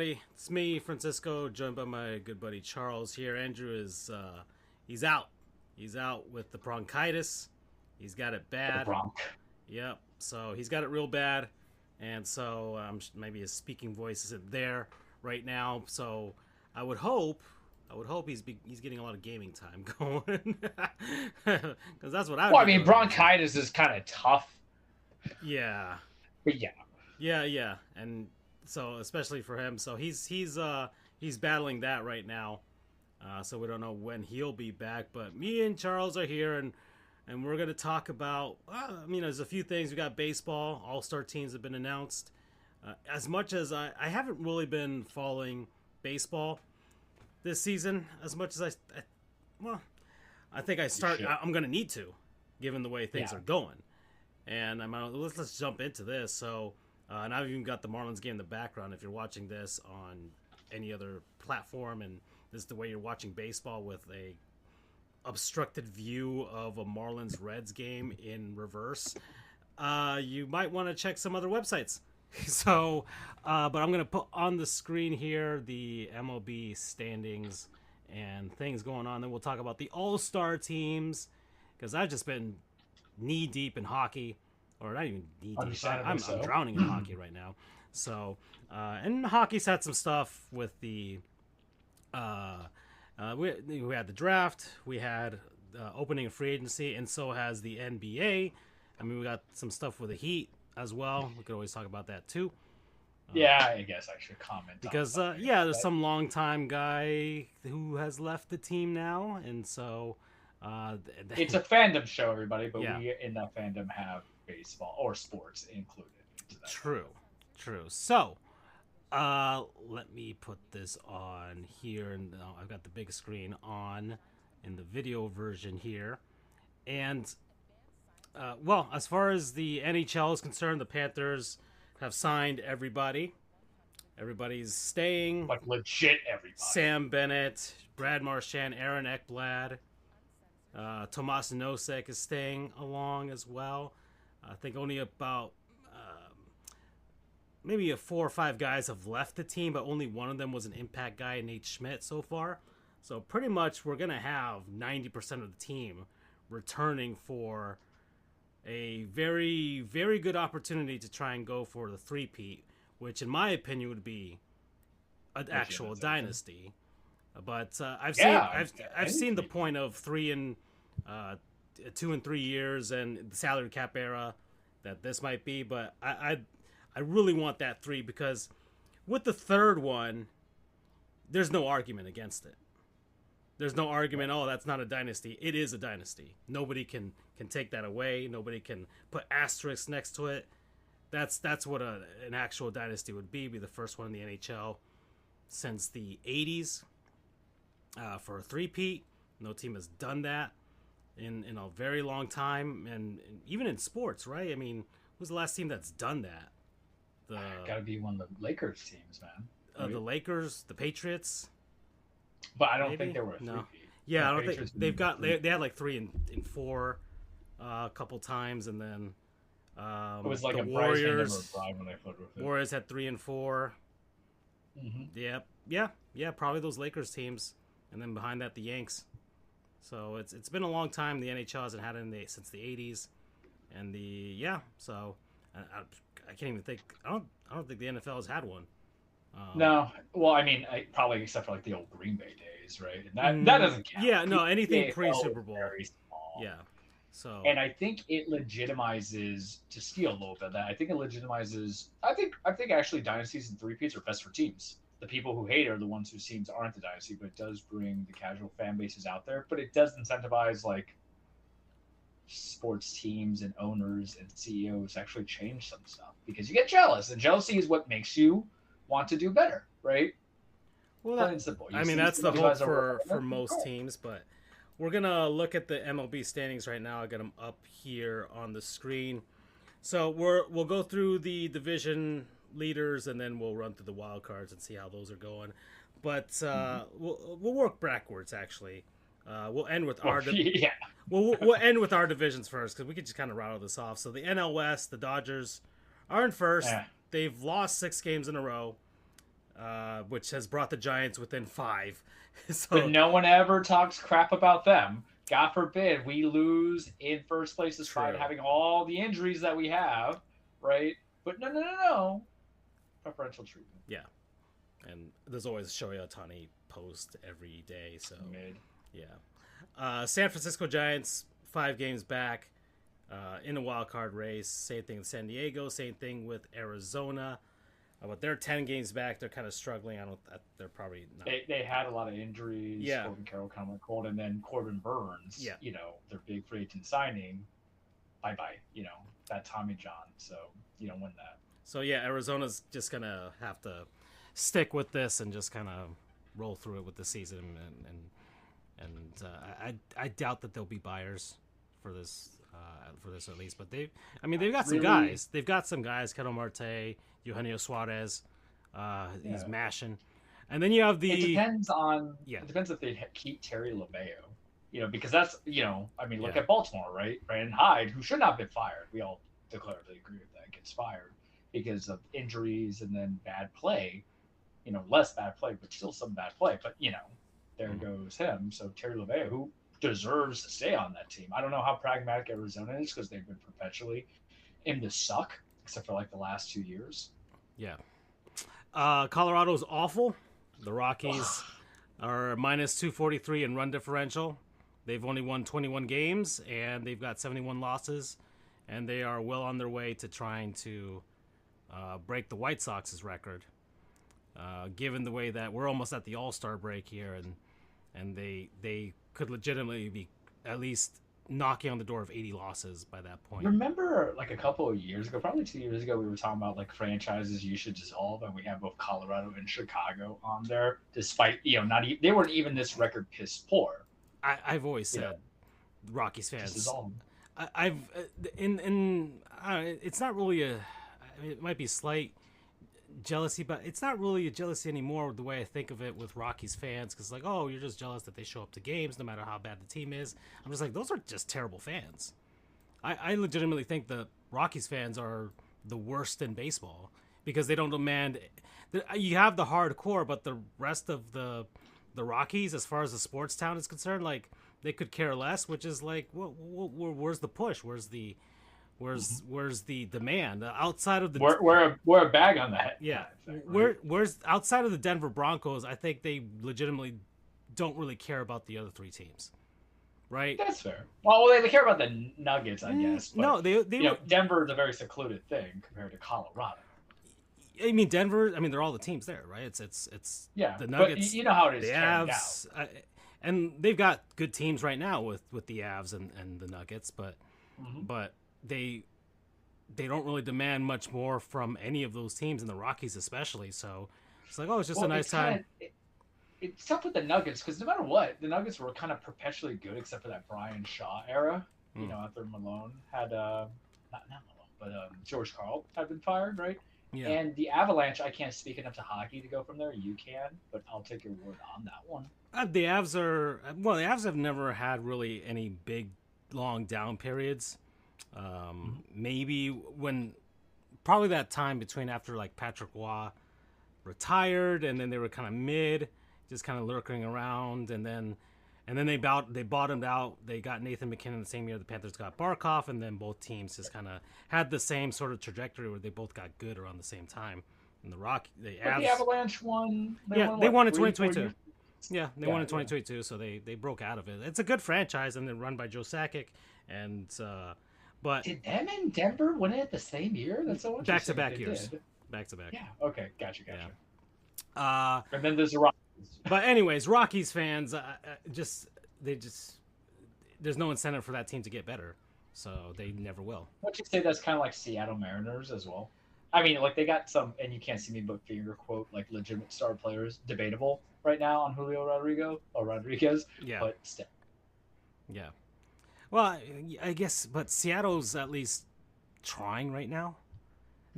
everybody. It's me, Francisco, joined by my good buddy Charles here. Andrew is, he's out. He's out with the bronchitis. He's got it bad. Yep. So he's got it real bad. And so maybe his speaking voice isn't there right now. So I would hope he's getting a lot of gaming time going. Because that's what I. Well, I mean, bronchitis is kind of tough. Yeah. But yeah. Yeah. And so especially for him, so he's battling that right now. So we don't know when he'll be back. But me and Charles are here, and we're gonna talk about. There's a few things. We got baseball. All-star teams have been announced. As much as I haven't really been following baseball this season as much as I think I'm gonna need to, given the way things are going. And let's jump into this. So, and I've even got the Marlins game in the background. If you're watching this on any other platform, and this is the way you're watching baseball with a obstructed view of a Marlins Reds game in reverse, you might want to check some other websites. So, but I'm gonna put on the screen here the MLB standings and things going on. Then we'll talk about the All-Star teams, because I've just been knee deep in hockey, or not even knee deep. I'm drowning in hockey right now. So, and hockey's had some stuff with the. We had the draft, we had opening of free agency, and so has the NBA. I mean, we got some stuff with the Heat as well. We could always talk about that too. I guess I should comment because there's some longtime guy who has left the team now, and so it's a fandom show, everybody. But we in that fandom have baseball or sports included. True. So, let me put this on here, and I've got the big screen on in the video version here, and. As far as the NHL is concerned, the Panthers have signed everybody. Everybody's staying. Like legit everybody. Sam Bennett, Brad Marchand, Aaron Ekblad, Tomas Nosek is staying along as well. I think only about maybe 4 or 5 guys have left the team, but only one of them was an impact guy, Nate Schmidt, so far. So pretty much we're going to have 90% of the team returning for a very, very good opportunity to try and go for the three-peat, which in my opinion would be an actual dynasty. But I've seen the point of 2 and 3 years and the salary cap era that this might be, but I really want that 3, because with the third one, there's no argument against it. There's no argument, that's not a dynasty. It is a dynasty. Nobody can take that away. Nobody can put asterisks next to it. That's what an actual dynasty would be the first one in the NHL since the 80s for a three-peat. No team has done that in a very long time, and even in sports, right? I mean, who's the last team that's done that? Gotta be one of the Lakers teams, man. The Lakers, the Patriots. But I don't think they were a three-peat. Yeah, I don't think they had like 3 and 4 a couple times, and then it was like the a Warriors. When I played with it. Warriors had 3 and 4. Mm-hmm. Yeah, probably those Lakers teams, and then behind that the Yanks. So it's been a long time. The NHL hasn't had it since the 80s, and So I can't even think. I don't think the NFL has had one. No, well, I mean, probably except for like the old Green Bay days, right? And that doesn't count. Yeah, no, anything pre-Super Bowl. Very small. Yeah. So. And I think it legitimizes, to steal a little bit of that, I think it legitimizes. I think actually dynasties and three-peats are best for teams. The people who hate are the ones whose teams aren't the dynasty, but it does bring the casual fan bases out there. But it does incentivize like sports teams and owners and CEOs to actually change some stuff, because you get jealous, and jealousy is what makes you want to do better, right? Well, that's the hope for most teams, but we're going to look at the MLB standings right now. I got them up here on the screen. So we'll go through the division leaders, and then we'll run through the wild cards and see how those are going. But we'll work backwards, actually. We'll end with we'll end with our divisions first, because we could just kind of rattle this off. So the NL West, the Dodgers are in first. Yeah. They've lost 6 games in a row. which has brought the Giants within 5. But So no one ever talks crap about them. God forbid we lose in first place despite true. having all the injuries that we have, right? But no. Preferential treatment. Yeah, and there's always Shohei Ohtani post every day. So Mid. yeah, San Francisco Giants 5 games back in a wild card race. Same thing with San Diego. Same thing with Arizona. But they're 10 games back. They're kind of struggling. They're probably not. They had a lot of injuries. Yeah. Corbin Carroll kind of went cold, and then Corbin Burns. Yeah. Their big free agent signing. Bye. That Tommy John. So you don't win that. So yeah, Arizona's just gonna have to stick with this and just kind of roll through it with the season, and I doubt that there'll be buyers for this at least. But they've got some guys. They've got some guys. Ketel Marte, Eugenio Suarez. He's mashing, and then you have the. It depends on. Yeah. It depends if they keep Terry LeMayo. Because that's look at Baltimore, right? Brandon Hyde, who should not have been fired. We all declaratively agree with that. Gets fired because of injuries and then bad play. Less bad play, but still some bad play. But there goes him. So Terry LeMayo, who deserves to stay on that team. I don't know how pragmatic Arizona is because they've been perpetually in the suck, except for like the last 2 years. Yeah. Colorado's awful. The Rockies are minus 243 in run differential. They've only won 21 games, and they've got 71 losses, and they are well on their way to trying to break the White Sox's record. Given the way that we're almost at the All-Star break here, and they could legitimately be at least knocking on the door of 80 losses by that point. Remember, like a couple of years ago, probably 2 years ago, we were talking about like franchises you should dissolve, and we have both Colorado and Chicago on there, despite they weren't even this record piss poor. I've always said, Rockies fans. Dissolve. I've it's not really it might be slight jealousy, but it's not really a jealousy anymore the way I think of it with Rockies fans, because like, oh, you're just jealous that they show up to games no matter how bad the team is. I'm just like, those are just terrible fans. I legitimately think the Rockies fans are the worst in baseball because they don't demand. You have the hardcore, but the rest of the Rockies, as far as the sports town is concerned, like they could care less. Which is like, where's the push? Where's the demand outside of the? We're a bag on that. Yeah, right? where's outside of the Denver Broncos? I think they legitimately don't really care about the other 3 teams, right? That's fair. Well, they care about the Nuggets, I guess. But, no, they Denver is a very secluded thing compared to Colorado. I mean, Denver. I mean, they're all the teams there, right? It's the Nuggets. But you know how it is. The Avs, and they've got good teams right now with the Avs and the Nuggets, but they don't really demand much more from any of those teams, and the Rockies especially. So it's like, oh, it's just a nice time. It's tough with the Nuggets because no matter what, the Nuggets were kind of perpetually good except for that Brian Shaw era. After Malone had not Malone, but George Karl had been fired, right? Yeah. And the Avalanche, I can't speak enough to hockey to go from there. You can, but I'll take your word on that one. The Avs have never had really any big, long down periods. Maybe when probably that time between after like Patrick Roy retired, and then they were kind of mid, just kind of lurking around, and then they bottomed out. They got Nathan McKinnon the same year the Panthers got Barkov, and then both teams just kind of had the same sort of trajectory where they both got good around the same time. And the Avalanche won. They won in 2022. Yeah, they won in 2022, so they broke out of it. It's a good franchise, and they're run by Joe Sakic, and but did them and Denver win it the same year? That's so interesting. Back-to-back years. Back-to-back. Yeah. Okay. Gotcha. Yeah. And then there's the Rockies. But anyways, Rockies fans, there's no incentive for that team to get better, so they never will. Would you say that's kind of like Seattle Mariners as well? I mean, like they got some, and you can't see me but finger quote, like legitimate star players, debatable right now on Julio Rodriguez. Yeah. But still. Yeah. Well, I guess, but Seattle's at least trying right now.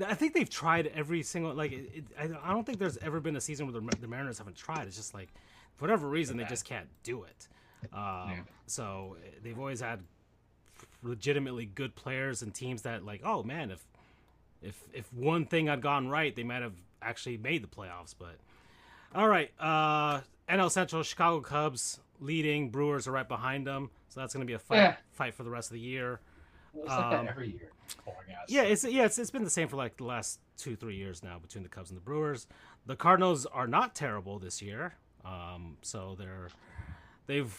I think they've tried every single, like, I don't think there's ever been a season where the Mariners haven't tried. It's just like, for whatever reason, they just can't do it. So they've always had legitimately good players and teams that, like, oh man, if one thing had gone right, they might have actually made the playoffs. But All right. NL Central, Chicago Cubs leading. Brewers are right behind them. So that's going to be a fight for the rest of the year. It's like that every year. Yeah, it's been the same for like the last 2-3 years now between the Cubs and the Brewers. The Cardinals are not terrible this year. So they've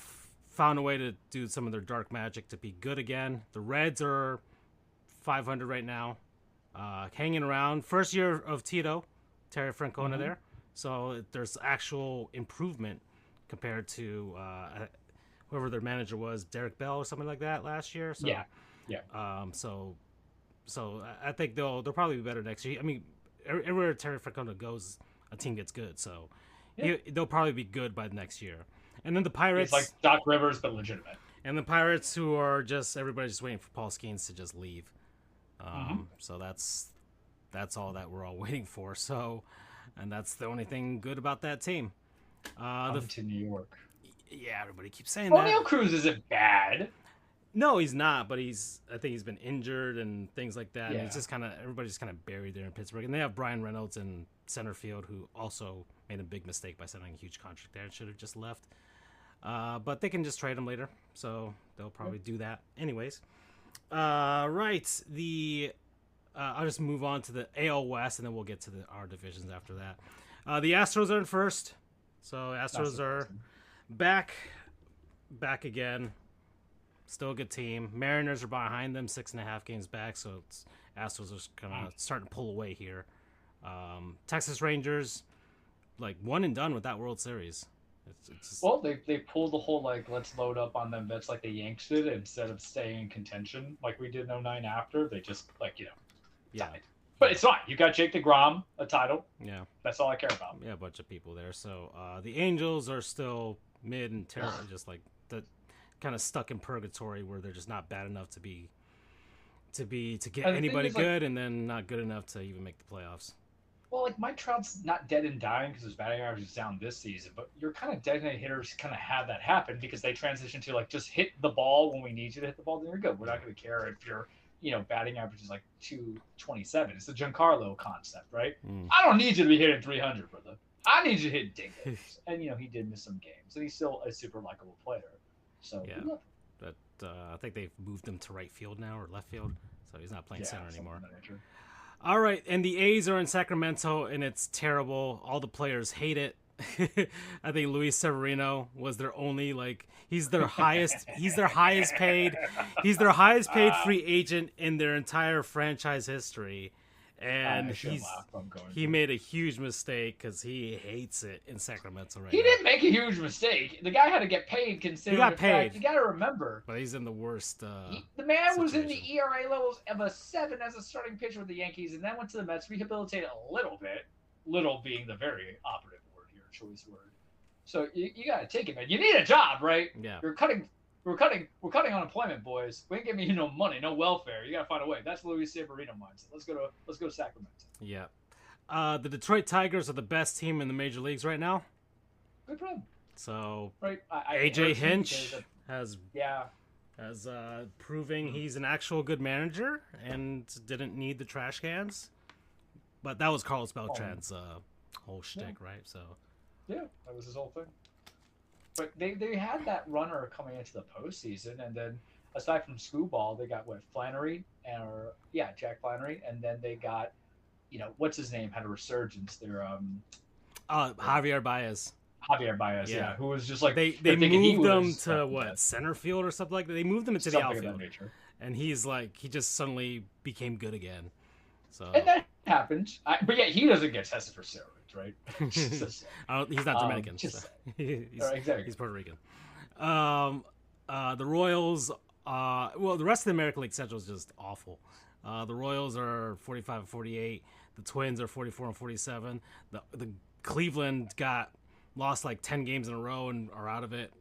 found a way to do some of their dark magic to be good again. The Reds are 500 right now, hanging around. First year of Terry Francona there. So there's actual improvement compared to whoever their manager was, Derek Bell or something like that last year. So, yeah. So I think they'll probably be better next year. I mean, everywhere Terry Francona goes, a team gets good. So they'll probably be good by the next year. And then the Pirates, it's like Doc Rivers but legitimate. And the Pirates, who are everybody's just waiting for Paul Skeens to just leave. So that's all that we're all waiting for. So, and that's the only thing good about that team. To New York. Yeah, everybody keeps saying that. O'Neal Cruz isn't bad. No, he's not, but I think he's been injured and things like that. Yeah. And it's just everybody's kind of buried there in Pittsburgh. And they have Brian Reynolds in center field, who also made a big mistake by signing a huge contract there and should have just left. But they can just trade him later, so they'll probably do that anyways. Right, I'll just move on to the AL West, and then we'll get to our divisions after that. The Astros are in first, so Astros are back again. Still a good team. Mariners are behind them, 6.5 games back, so Astros are kind of starting to pull away here. Texas Rangers, like, one and done with that World Series. Well, they pulled the whole, like, let's load up on them bets like the Yanks did instead of staying in contention like we did in 09 after. They just, died. But it's fine. You got Jake DeGrom, a title. Yeah. That's all I care about. Yeah, a bunch of people there. So the Angels are still mid and terrible, just like the kind of stuck in purgatory where they're just not bad enough to get anybody good, and then not good enough to even make the playoffs. Well, like, Mike Trout's not dead and dying because his batting average is down this season, but your kind of designated hitters kind of have that happen because they transition to, like, just hit the ball when we need you to hit the ball, then you're good. We're not going to care if your batting average is like 227. It's the Giancarlo concept, right? I don't need you to be hitting 300, brother. I need you to hit dingers. And, he did miss some games, and he's still a super likable player. So, yeah. But I think they've moved him to right field now, or left field, so he's not playing center anymore. All right, and the A's are in Sacramento, and it's terrible. All the players hate it. I think Luis Severino was their only, he's their highest paid free agent in their entire franchise history. And he made a huge mistake because he hates it in Sacramento right now. He didn't make a huge mistake. The guy had to get paid considering he got paid. You got to remember. But he's in the worst the man was in the ERA levels of a 7 as a starting pitcher with the Yankees, and then went to the Mets, rehabilitated a little bit, little being the very operative word here, choice word. So you got to take it, man. You need a job, right? Yeah. We're cutting unemployment, boys. We ain't giving you no money, no welfare. You gotta find a way. That's Luis Severino mindset. Let's go to Sacramento. Yeah. The Detroit Tigers are the best team in the major leagues right now. Good for them. So right, AJ Hinch has Yeah. as proving he's an actual good manager and didn't need the trash cans. But that was Carlos Beltran's whole shtick, right? So yeah, that was his whole thing. But they had that runner coming into the postseason, and then aside from Screwball, they got Jack Flannery, and then they got, what's his name, had a resurgence. They're Javier Baez. Javier Baez, yeah, who was just like they moved him to center field or something like that. They moved him into the outfield, and he just suddenly became good again. So and that happened, but yeah, he doesn't get tested for steroids, right? He's not Dominican. He's Puerto Rican. The Royals, the rest of the American League Central is just awful. The Royals are 45-48. The Twins are 44-47. The Cleveland lost 10 games in a row and are out of it.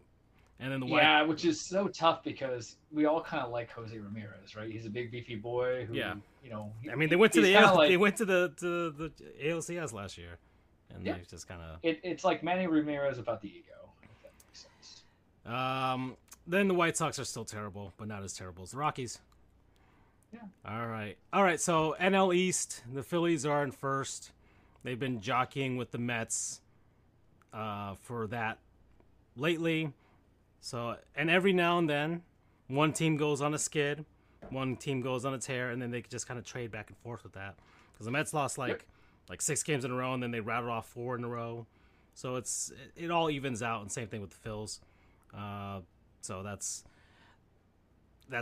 And then which is so tough because we all kind of like Jose Ramirez, right? He's a big beefy boy who, they went to the ALCS last year, and they just kind of. It's like Manny Ramirez without the ego, if that makes sense. Then the White Sox are still terrible, but not as terrible as the Rockies. Yeah. All right. So NL East, the Phillies are in first. They've been jockeying with the Mets. for that lately. So, and every now and then, one team goes on a skid, one team goes on a tear, and then they just kind of trade back and forth with that. Because the Mets lost like 6 games in a row, and then they rattled off 4 in a row. So it all evens out, and same thing with the Phils. So that's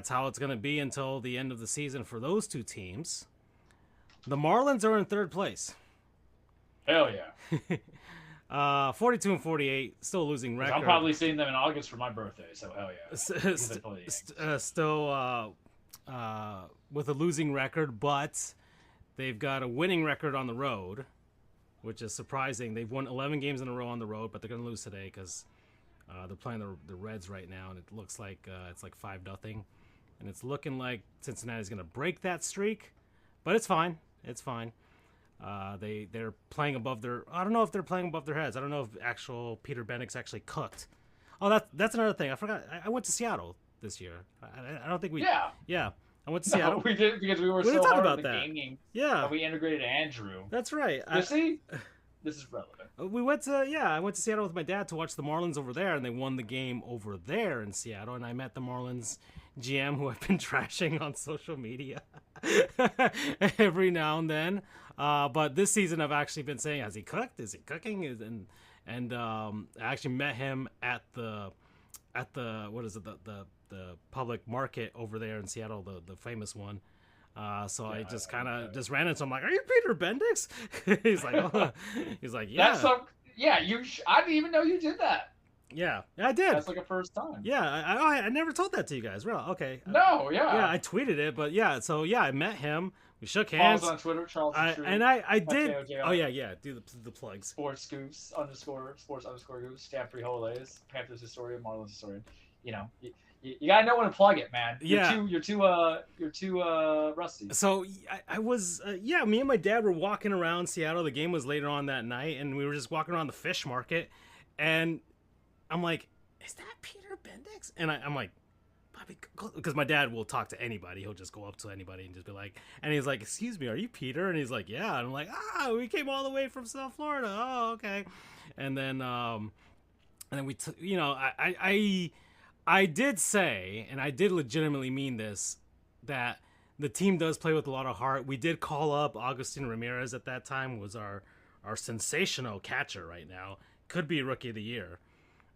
how it's going to be until the end of the season for those two teams. The Marlins are in 3rd place. Hell yeah. 42 and 48, still a losing record. I'm probably seeing them in August for my birthday, so hell yeah. Still with a losing record, but they've got a winning record on the road, which is surprising. They've won 11 games in a row on the road, but they're going to lose today because they're playing the Reds right now, and it looks like it's like 5-0, and it's looking like Cincinnati's going to break that streak, but it's fine. It's fine. They're playing above their. I don't know if they're playing above their heads. I don't know if actual Peter Bendix actually cooked. Oh, that's another thing. I forgot. I went to Seattle this year. I don't think we. Yeah. I went to Seattle. We did because we were so hard about at the that. game. Yeah. We integrated Andrew. That's right. You see, this is relevant. I went to Seattle with my dad to watch the Marlins over there, and they won the game over there in Seattle. And I met the Marlins GM, who I've been trashing on social media every now and then. But this season, I've actually been saying, has he cooked? Is he cooking? And I actually met him at the what is it, the public market over there in Seattle, the famous one. So I just kind of just ran into him like, "Are you Peter Bendix?" He's like, "Oh." He's like, "Yeah." I didn't even know you did that. Yeah, I did. That's like a first time. Yeah, I never told that to you guys. Well, okay. No, yeah. Yeah, I tweeted it, but yeah. So yeah, I met him. We shook hands. Follow us on Twitter, Charles. I did. Oh yeah. Do the plugs. Sports Goofs _ Goofs. Stamp Frijoles. Panthers historian. Marlins historian. You know, you gotta know when to plug it, man. You're too rusty. So I was me and my dad were walking around Seattle. The game was later on that night, and we were just walking around the fish market, and I'm like, "Is that Peter Bendix?" And I'm like, Bobby, because my dad will talk to anybody. He'll just go up to anybody and just be like, and he's like, "Excuse me, are you Peter?" And he's like, "Yeah." And I'm like, we came all the way from South Florida. Oh, okay. And then I did say, and I did legitimately mean this, that the team does play with a lot of heart. We did call up Agustin Ramirez at that time, was our sensational catcher right now. Could be Rookie of the Year.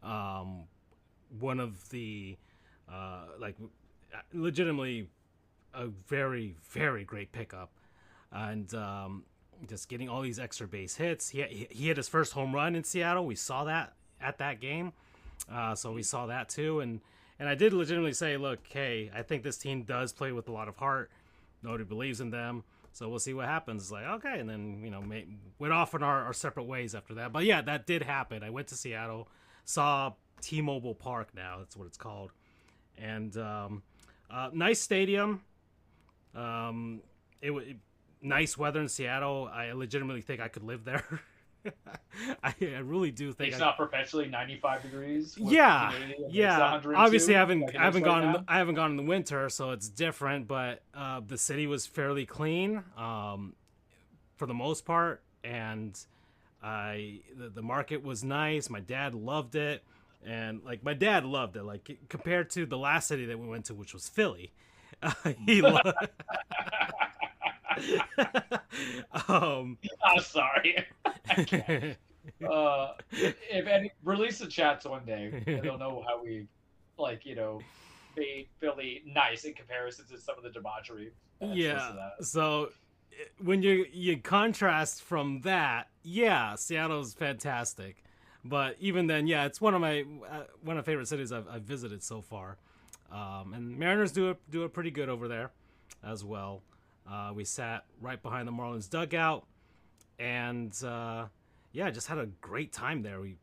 One of the legitimately a very, very great pickup, and just getting all these extra base hits. He hit his first home run in Seattle. We saw that at that game, so we saw that too. And I did legitimately say, look, hey, I think this team does play with a lot of heart. Nobody believes in them, so we'll see what happens. It's like, okay, and then went off in our separate ways after that. But yeah, that did happen. I went to Seattle, saw T-Mobile Park now. That's what it's called. And nice stadium. Nice weather in Seattle. I legitimately think I could live there. I really do think it's not perpetually 95 degrees. Yeah. Obviously, I haven't gone. Right, I haven't gone in the winter, so it's different. But the city was fairly clean, for the most part, and the market was nice. My dad loved it. And my dad loved it, compared to the last city that we went to, which was Philly. He loved. I'm sorry. Release the chats one day. I don't know how we, made Philly nice in comparison to some of the debauchery. Yeah. So when you contrast from that, Seattle's fantastic. But even then, it's one of my favorite cities I've visited so far, and Mariners do it pretty good over there, as well. We sat right behind the Marlins dugout, and just had a great time there. We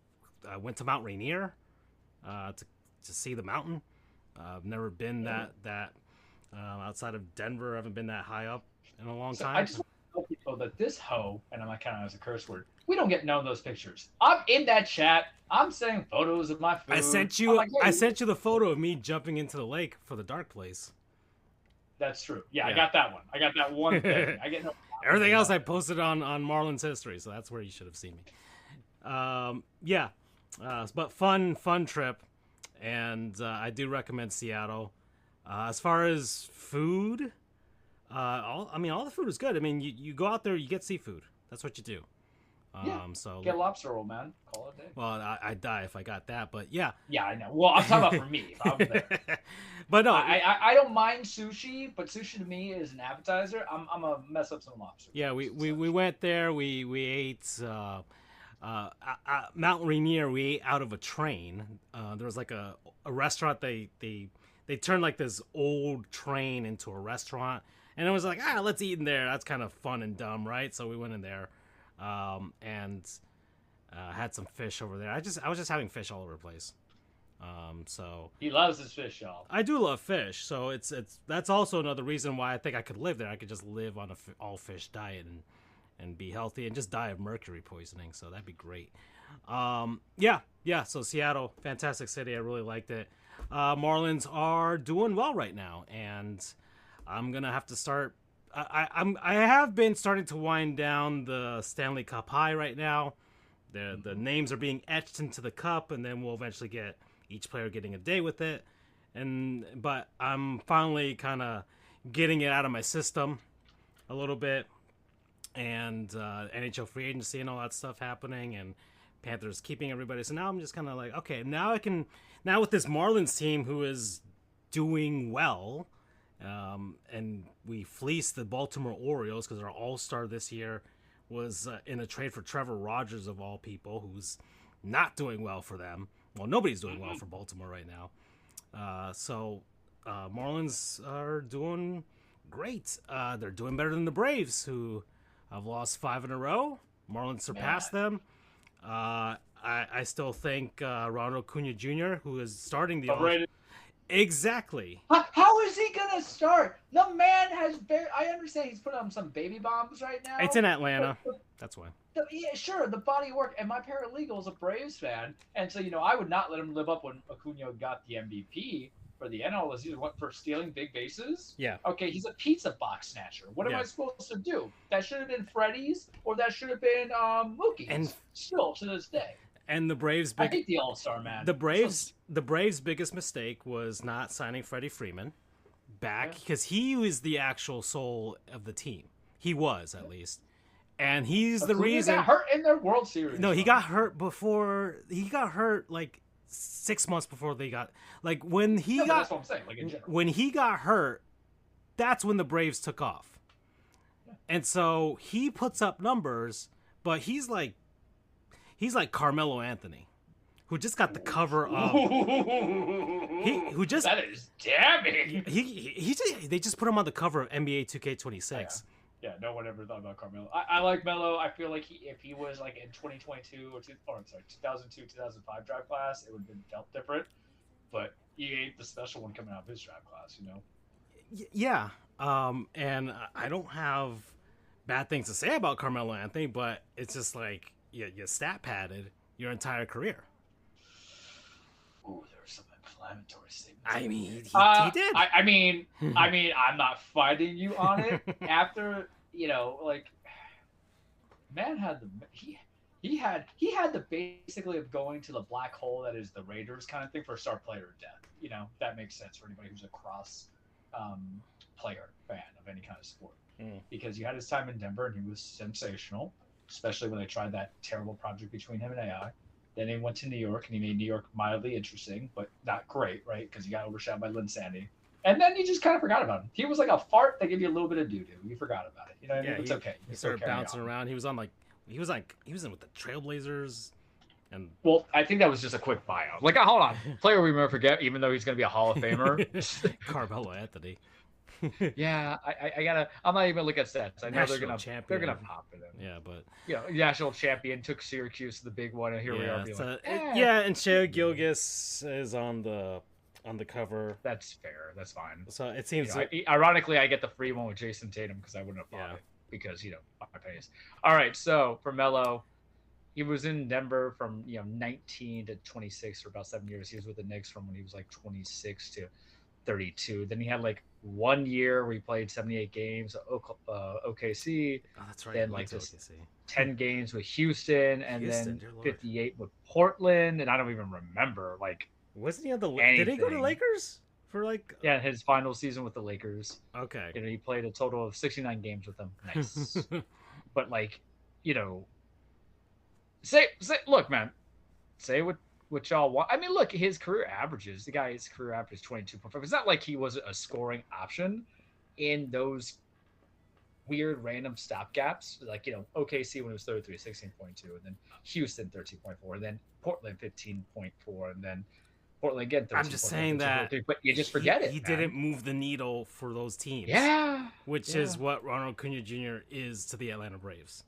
went to Mount Rainier to see the mountain. I've never been that outside of Denver. I haven't been that high up in a long time. I just want to tell people that this hoe, and I'm not counting as a curse word, we don't get none of those pictures. I'm in that chat. I'm sending photos of my food. I sent you the photo of me jumping into the lake for the dark place. That's true. Yeah, I got that one. I got that one thing. Everything else I posted on Marlins history, so that's where you should have seen me. Yeah, but fun trip, and I do recommend Seattle. As far as food, all the food is good. I mean, you go out there, you get seafood. That's what you do. Yeah. So Get lobster roll, man. Call it a day. well, I'd die if I got that, but yeah. Yeah, I know. Well, I'm talking about for me. If I'm there. But no, I don't mind sushi, but sushi to me is an appetizer. I'm gonna mess up some lobster. yeah, we went there. We ate Mount Rainier. We ate out of a train. There was like a restaurant. They turned like this old train into a restaurant, and it was like, let's eat in there. That's kind of fun and dumb, right? So we went in there, and had some fish over there. I was just having fish all over the place. So he loves his fish, y'all. I do love fish, so it's that's also another reason why I think I could live there. I could just live on a all fish diet and be healthy and just die of mercury poisoning. So that'd be great. Yeah. So Seattle, fantastic city. I really liked it. Marlins are doing well right now, and I'm gonna have to start. I have been starting to wind down the Stanley Cup high right now. The names are being etched into the cup, and then we'll eventually get each player getting a day with it. But I'm finally kind of getting it out of my system a little bit, and NHL free agency and all that stuff happening, and Panthers keeping everybody. So now I'm just kind of like, okay, now with this Marlins team who is doing well, and we fleeced the Baltimore Orioles because our all-star this year was in a trade for Trevor Rogers of all people, who's not doing well for them. Well, nobody's doing well for Baltimore right now. So Marlins are doing great. They're doing better than the Braves, who have lost 5 in a row. Marlins surpassed them. I still think Ronald Acuna Jr., who is starting the Exactly. How is he gonna start? The man has I understand he's put on some baby bombs right now. It's in Atlanta. That's why. Yeah, sure, the body of work. And my paralegal is a Braves fan, and so I would not let him live up when Acuna got the MVP for the NL this season. What, for stealing big bases? Yeah. Okay, he's a pizza box snatcher. What am I supposed to do? That should have been Freddie's, or that should have been Mookie's. And still to this day. And the Braves, I hate the All-Star, man. The Braves' biggest mistake was not signing Freddie Freeman back, because he was the actual soul of the team. He was, at least, and he's the reason. He got hurt in their World Series. No, he got hurt before. He got hurt like 6 months before they got. Like when he got. That's what I'm saying. Like in general. When he got hurt, that's when the Braves took off, and so he puts up numbers, but he's like Carmelo Anthony, who just got the cover of. That is damning. They just put him on the cover of NBA 2K26. Yeah, no one ever thought about Carmelo. I like Melo. I feel like if he was like in 2022 or 2002, 2005 draft class, it would have been felt different. But he ain't the special one coming out of his draft class, Yeah, and I don't have bad things to say about Carmelo Anthony, but it's just like you stat padded your entire career. Ooh, there were some inflammatory statements. I mean, he did. I mean, I'm not fighting you on it. After man had he had the basically of going to the black hole that is the Raiders kind of thing for a star player of death. That makes sense for anybody who's a cross player fan of any kind of sport. Because you had his time in Denver and he was sensational, especially when they tried that terrible project between him and AI. Then he went to New York and he made New York mildly interesting, but not great, right? Because he got overshadowed by Lynn Sandy. And then you just kind of forgot about him. He was like a fart that gave you a little bit of doo-doo. You forgot about it. You know what I mean? It's okay. He started bouncing around. He was in with the Trailblazers. And well, I think that was just a quick buyout. Like, hold on. Player we never forget, even though he's going to be a Hall of Famer. Carmelo Anthony. Yeah, I'm not even looking at stats. I know they're gonna pop it in. Yeah, but national champion, took Syracuse to the big one, and here we are. And Shea Gilgeous is on the cover. That's fair. That's fine. So it seems ironically, I get the free one with Jason Tatum because I wouldn't have bought it because my pace. All right, so for Melo, he was in Denver from 19 to 26 for about 7 years. He was with the Knicks from when he was like 26 to 32. Then he had like one year where he played 78 games at OKC, Oh, that's right. then He went like to this OKC. 10 games with Houston, and Houston, then dear lord. 58 with Portland, and I don't even remember like Wasn't he on the? Did he go to anything. Lakers for like? Yeah, his final season with the Lakers. Okay. He played a total of 69 games with them. Nice. But like, you know, say look, man, say what y'all want. I mean, look, his career averages. The guy's career average is 22.5. It's not like he was a scoring option in those weird random stopgaps. Like, OKC when it was 33, 16.2, and then Houston 13.4, and then Portland 15.4, and then Portland again 13. I'm just saying that, but you just forget it. He didn't move the needle for those teams. Yeah, which is what Ronald Acuna Jr. is to the Atlanta Braves.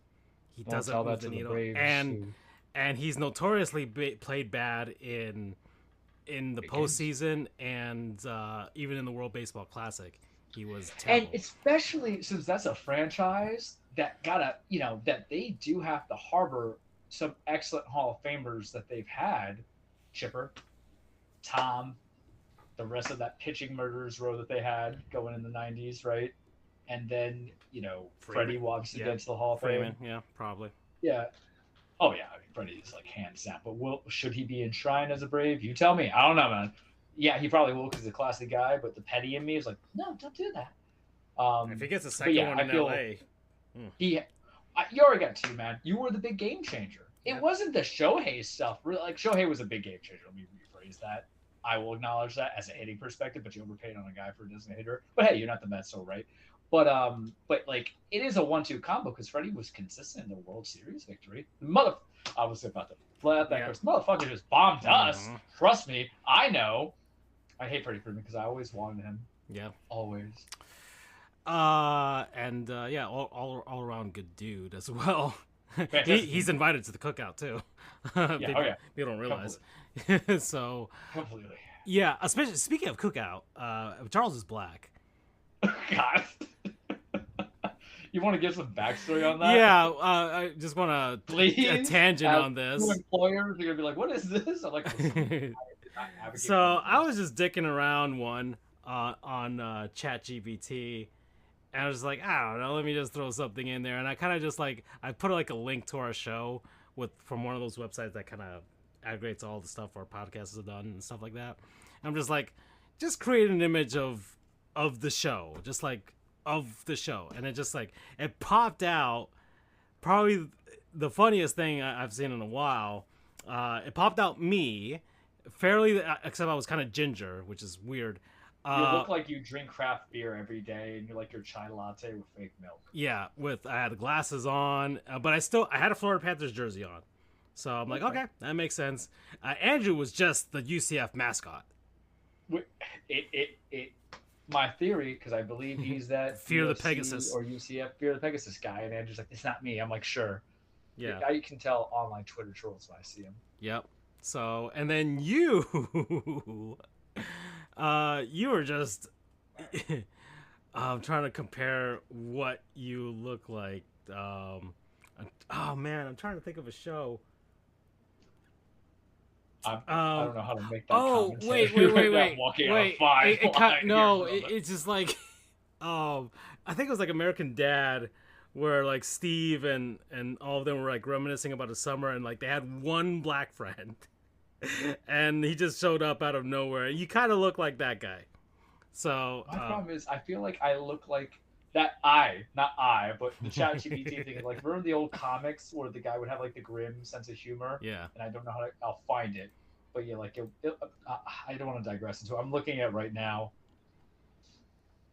He doesn't tell move that the to needle, the Braves, and he's notoriously played bad in the postseason and even in the World Baseball Classic, he was terrible. And especially since that's a franchise that that they do have to harbor some excellent Hall of Famers that they've had, Chipper, Tom, the rest of that pitching murderers row that they had going in the 90s, right? And then, Freddie will obviously get to the Hall of Fame. Yeah, probably. Yeah. Oh, yeah. I mean, Freddie is like hands down. But should he be enshrined as a Brave? You tell me. I don't know, man. Yeah, he probably will because he's a classy guy. But the petty in me is like, no, don't do that. If he gets a second one in LA. You already got two, man. You were the big game changer. It wasn't the Shohei stuff. Really, like, Shohei was a big game changer. Let me rephrase that. I will acknowledge that as a hitting perspective, but you overpaid on a guy for a designated hitter. But hey, you're not the Mets, so right. But like it is a 1-2 combo because Freddie was consistent in the World Series victory. I was about to flat that because motherfucker just bombed us. Trust me, I know. I hate Freddie Freeman because I always wanted him. Yeah, always. All around good dude as well. He's invited to the cookout too. People don't realize. So completely. Yeah, especially speaking of cookout, Charles is black. God. You want to give some backstory on that? Yeah, I just want to a tangent on this. Employers are gonna be like, "What is this?" I'm like, so I was just dicking around on ChatGPT, and I was like, I don't know, let me just throw something in there, and I kind of just like I put like a link to our show from one of those websites that kind of aggregates all the stuff our podcasts have done and stuff like that. And I'm just like, just create an image of the show, just like of the show, and it just like it popped out. Probably the funniest thing I've seen in a while. It popped out me, fairly, except I was kind of ginger, which is weird. You look like you drink craft beer every day, and you like your chai latte with fake milk. Yeah, I had glasses on, but I had a Florida Panthers jersey on, so I'm like, okay, that makes sense. Andrew was just the UCF mascot. My theory, because I believe he's that Fear the Pegasus or UCF Fear the Pegasus guy, and Andrew's like, it's not me. I'm like, sure. Yeah, I can tell online Twitter trolls when I see him. Yep. So, and then you were just I'm trying to compare what you look like. Oh man, I'm trying to think of a show. I don't know how to make that. Wait. It's just like, I think it was like American Dad, where like Steve and all of them were like reminiscing about a summer, and like they had one black friend, and he just showed up out of nowhere. You kind of look like that guy. So my problem is, I feel like I look like that. But the ChatGPT thing. Like, remember the old comics where the guy would have like the grim sense of humor? Yeah. And I don't know how I'll find it, but yeah, like I don't want to digress into it. I'm looking at it right now.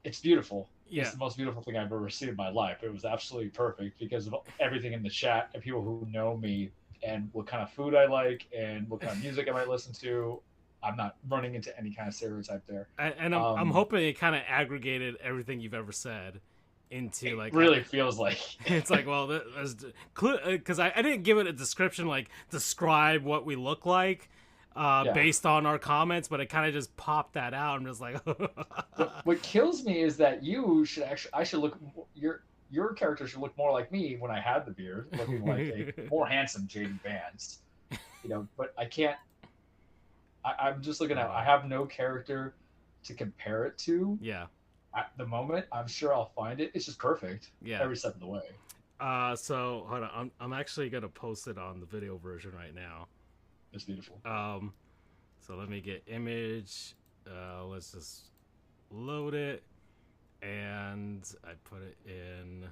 It's beautiful. Yeah. It's the most beautiful thing I've ever seen in my life. It was absolutely perfect because of everything in the chat and people who know me and what kind of food I like and what kind of music I might listen to. I'm not running into any kind of stereotype there. And I'm hoping it kind of aggregated everything you've ever said into like. It really feels like. It's like, well, because I didn't give it a description, like describe what we look like based on our comments, but it kind of just popped that out. I'm just like. What kills me is that I should look, your character should look more like me when I had the beard, looking like a more handsome J.D. Vance. But I can't. I'm just looking at. I have no character to compare it to. Yeah. At the moment, I'm sure I'll find it. It's just perfect Yeah. every step of the way. So hold on. I'm actually gonna post it on the video version right now. It's beautiful. So let me get image. Let's just load it, and I put it in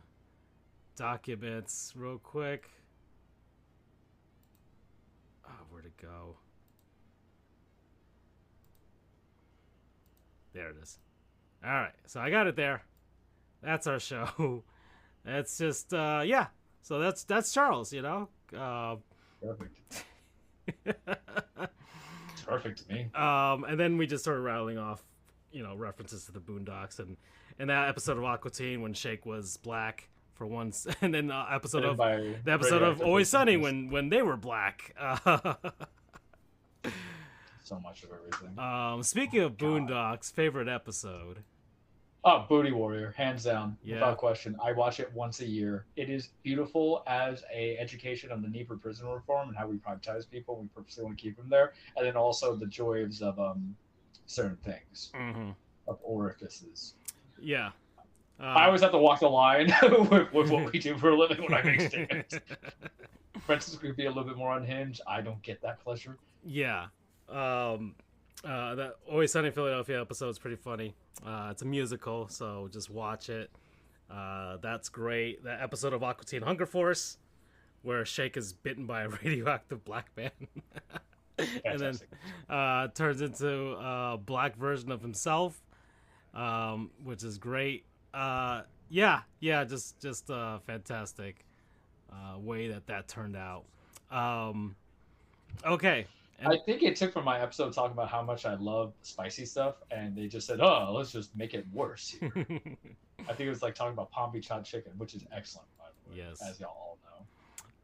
documents real quick. Oh, where'd it go? There it is. All right, so I got it there. That's our show. That's just yeah. So that's Charles, you know. Perfect. It's perfect to me. And then we just started rattling off, you know, references to the Boondocks and that episode of Aqua Teen when Shake was black for once, and then the episode of Always Sunny when they were black. So much of everything. Speaking of Boondocks, favorite episode. Oh, Booty Warrior, hands down, Yeah. without question. I watch it once a year. It is beautiful as a education on the need for prison reform and how we privatize people. We purposely want to keep them there, and then also the joys of certain things, of orifices. Yeah. I always have to walk the line with what we do for a living when I make statements. Francis could be a little bit more unhinged. I don't get that pleasure. Yeah. That Always Sunny in Philadelphia episode is pretty funny. It's a musical, so just watch it. That's great. That episode of Aqua Teen Hunger Force, where Shake is bitten by a radioactive black man, and then turns into a black version of himself, which is great. Just fantastic way that turned out. Okay. I think it took from my episode talking about how much I love spicy stuff, and they just said, "Oh, let's just make it worse." I think it was like talking about Palm Beach hot chicken, which is excellent, by the way, yes, as y'all all know.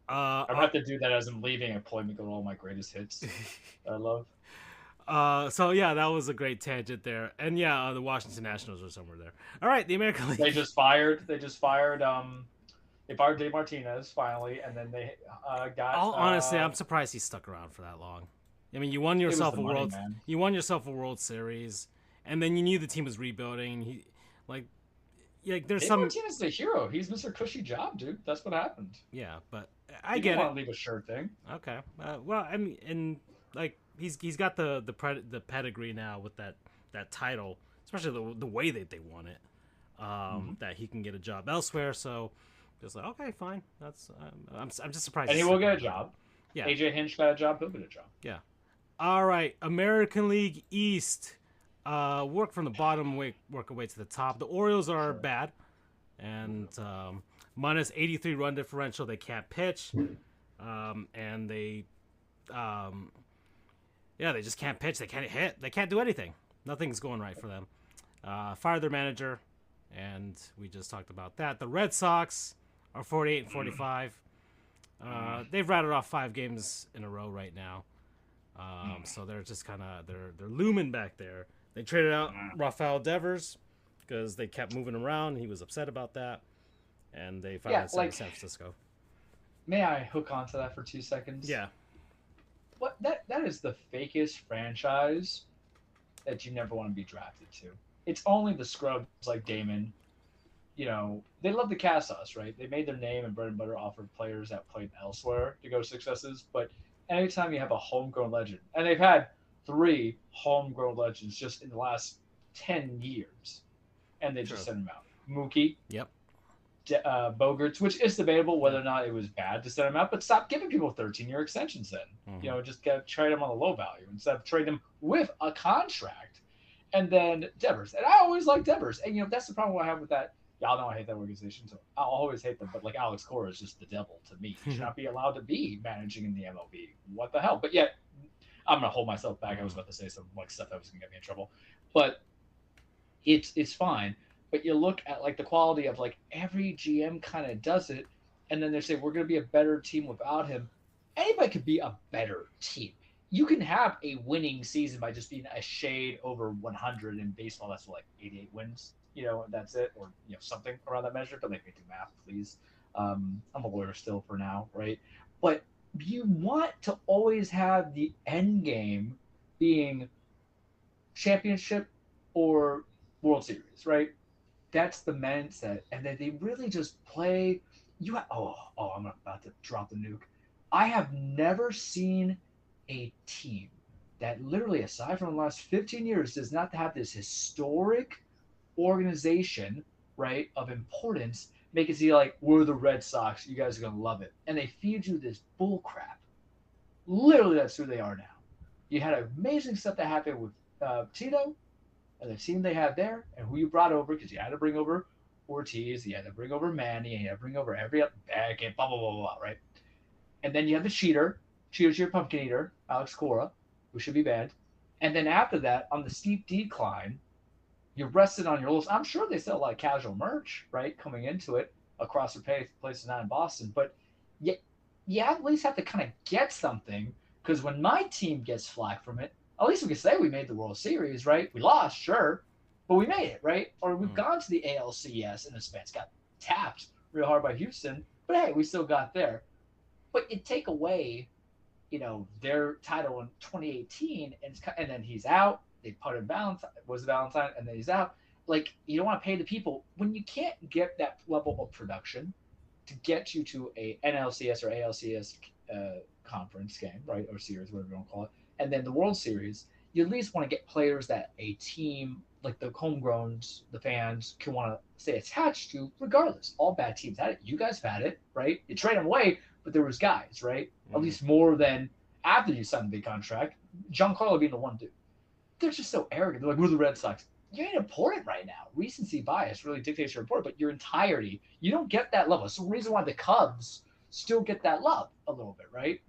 I'm gonna have to do that as I'm leaving and play me go all my greatest hits that I love. So yeah, that was a great tangent there, and yeah, the Washington Nationals are somewhere there. All right, the American League. They just fired. They fired Dave Martinez finally, and then they got. Honestly, I'm surprised he stuck around for that long. I mean, you won yourself You won yourself a World Series, and then you knew the team was rebuilding. There's Dave some. Martinez is the hero. He's Mr. Cushy Job, dude. That's what happened. Yeah, but I get it. Want to leave a shirt thing. Okay. Well, I mean, and like he's got the pedigree now with that title, especially the way that they won it. That he can get a job elsewhere. So just like, okay, fine. That's I'm just surprised. And he will get a job. Yeah. AJ Hinch got a job. He'll get a job. Yeah. All right, American League East. Work from the bottom, work away to the top. The Orioles are bad, and minus 83 run differential. They can't pitch, and they just can't pitch. They can't hit. They can't do anything. Nothing's going right for them. Fire their manager, and we just talked about that. The Red Sox are 48 and 45. They've rattled off 5 games in a row right now. So they're just kind of they're looming back there. They traded out Rafael Devers because they kept moving him around. He was upset about that, and they finally sent to San Francisco. May I hook onto that for 2 seconds? Yeah. What that is the fakest franchise that you never want to be drafted to. It's only the scrubs like Damon. You know, they love to cast us, right? They made their name and bread and butter off of players that played elsewhere to go successes, but anytime you have a homegrown legend, and they've had 3 homegrown legends just in the last 10 years, and they just sent them out. Mookie. Yep. Bogarts, which is debatable whether or not it was bad to send them out, but stop giving people 13-year extensions then. Mm-hmm. You know, just trade them on the low value instead of trade them with a contract. And then Devers. And I always like Devers. And, you know, that's the problem I have with that. Y'all know I hate that organization, so I'll always hate them. But like Alex Cora is just the devil to me. He should not be allowed to be managing in the MLB. What the hell? But yet, I'm gonna hold myself back. I was about to say some like stuff that was gonna get me in trouble, but it's fine. But you look at like the quality of like every GM kind of does it, and then they say we're gonna be a better team without him. Anybody could be a better team. You can have a winning season by just being a shade over 100 in baseball. That's like 88 wins. You know, that's it, or you know, something around that measure. Don't make me do math, please. I'm a lawyer still for now, right? But you want to always have the end game being championship or World Series, right? that's the mindset, and then they really just play. I'm about to drop the nuke. I have never seen a team that literally, aside from the last 15 years, does not have this historic organization, right, of importance, make it seem like we're the Red Sox. You guys are gonna love it, and they feed you this bull crap. Literally, that's who they are now. You had amazing stuff that happened with Tito and the team they had there, and who you brought over because you had to bring over Ortiz, you had to bring over Manny, and you had to bring over every other back and blah blah blah blah, right? And then you have the cheaters, your pumpkin eater, Alex Cora, who should be banned. And then after that, on the steep decline, you're rested on your laurels. I'm sure they sell a lot of casual merch, right, coming into it across the places not in Boston, but you at least have to kind of get something because when my team gets flack from it, at least we can say we made the World Series, right? We lost, sure, but we made it, right? Or we've gone to the ALCS in the Spence, got tapped real hard by Houston, but hey, we still got there. But you take away, their title in 2018, and then he's out. They put in Valentine, and then he's out. Like, you don't want to pay the people when you can't get that level of production to get you to a NLCS or ALCS conference game, right, or series, whatever you want to call it, and then the World Series. You at least want to get players that a team like the homegrowns, the fans, can want to stay attached to, regardless. All bad teams had it. You guys had it, right? You trade them away, but there was guys, right? At least more than after you signed the big contract. Giancarlo being the one dude. They're just so arrogant. They're like, we're the Red Sox. You ain't important right now. Recency bias really dictates your report, but your entirety, you don't get that level. It's the reason why the Cubs still get that love a little bit, right?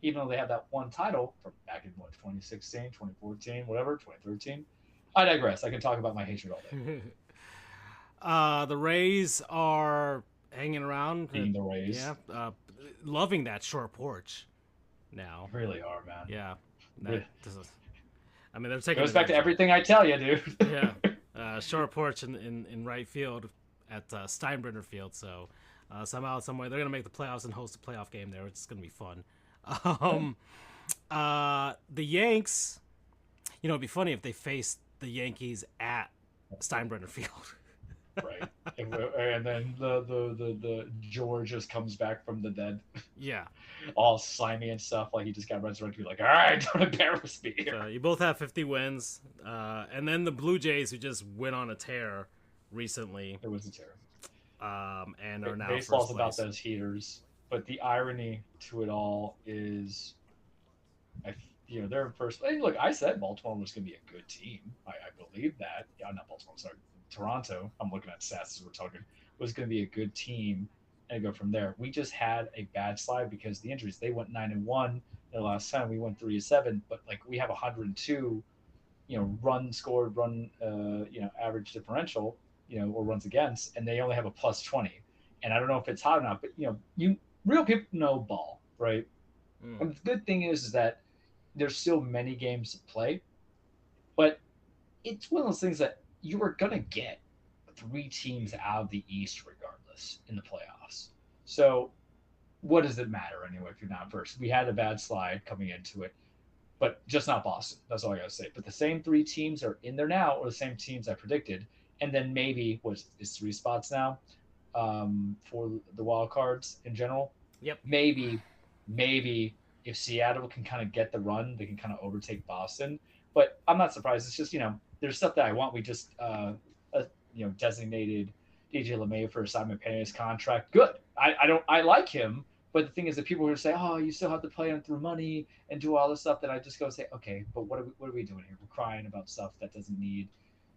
Even though they have that one title from back in 2016, 2014, whatever, 2013. I digress. I can talk about my hatred all day. The Rays are hanging around. Being the Rays. Yeah. Loving that short porch now. They really are, man. Yeah. Really. I mean, they're taking. Goes back to everything I tell you, dude. Yeah. Short porch in right field at Steinbrenner Field. So somehow, some way, they're gonna make the playoffs and host a playoff game there. It's gonna be fun. The Yanks. It'd be funny if they faced the Yankees at Steinbrenner Field. Right. And then the George just comes back from the dead. Yeah. All slimy and stuff. Like he just got resurrected. Like, all right, don't embarrass me. You both have 50 wins. And then the Blue Jays, who just went on a tear recently. It was a tear. And are now baseball's first about place. those heaters. But the irony to it all is, they're in first. Hey, look, I said Baltimore was going to be a good team. I believe that. Yeah, not Baltimore. Sorry, Toronto. I'm looking at stats as we're talking. Was going to be a good team, and go from there. We just had a bad slide because of the injuries. They went 9-1 their last time. We went 3-7, but like we have 102, run scored, average differential, or runs against, and they only have a plus 20. And I don't know if it's hot or not, but real people know ball, right? And the good thing is that there's still many games to play, but it's one of those things that you are gonna get 3 teams out of the East regardless in the playoffs. So what does it matter anyway if you're not first? We had a bad slide coming into it, but just not Boston. That's all I gotta say. But the same 3 teams are in there now, or the same teams I predicted, and then maybe is 3 spots now for the wild cards in general. Yep. Maybe if Seattle can kind of get the run, they can kind of overtake Boston. But I'm not surprised. It's just, there's stuff that I want. We just, designated DJ LeMay for Simon Pena's contract. Good. I like him. But the thing is that people are say, oh, you still have to play him through money and do all this stuff. That I just go say, okay, but what are we doing here? We're crying about stuff that doesn't need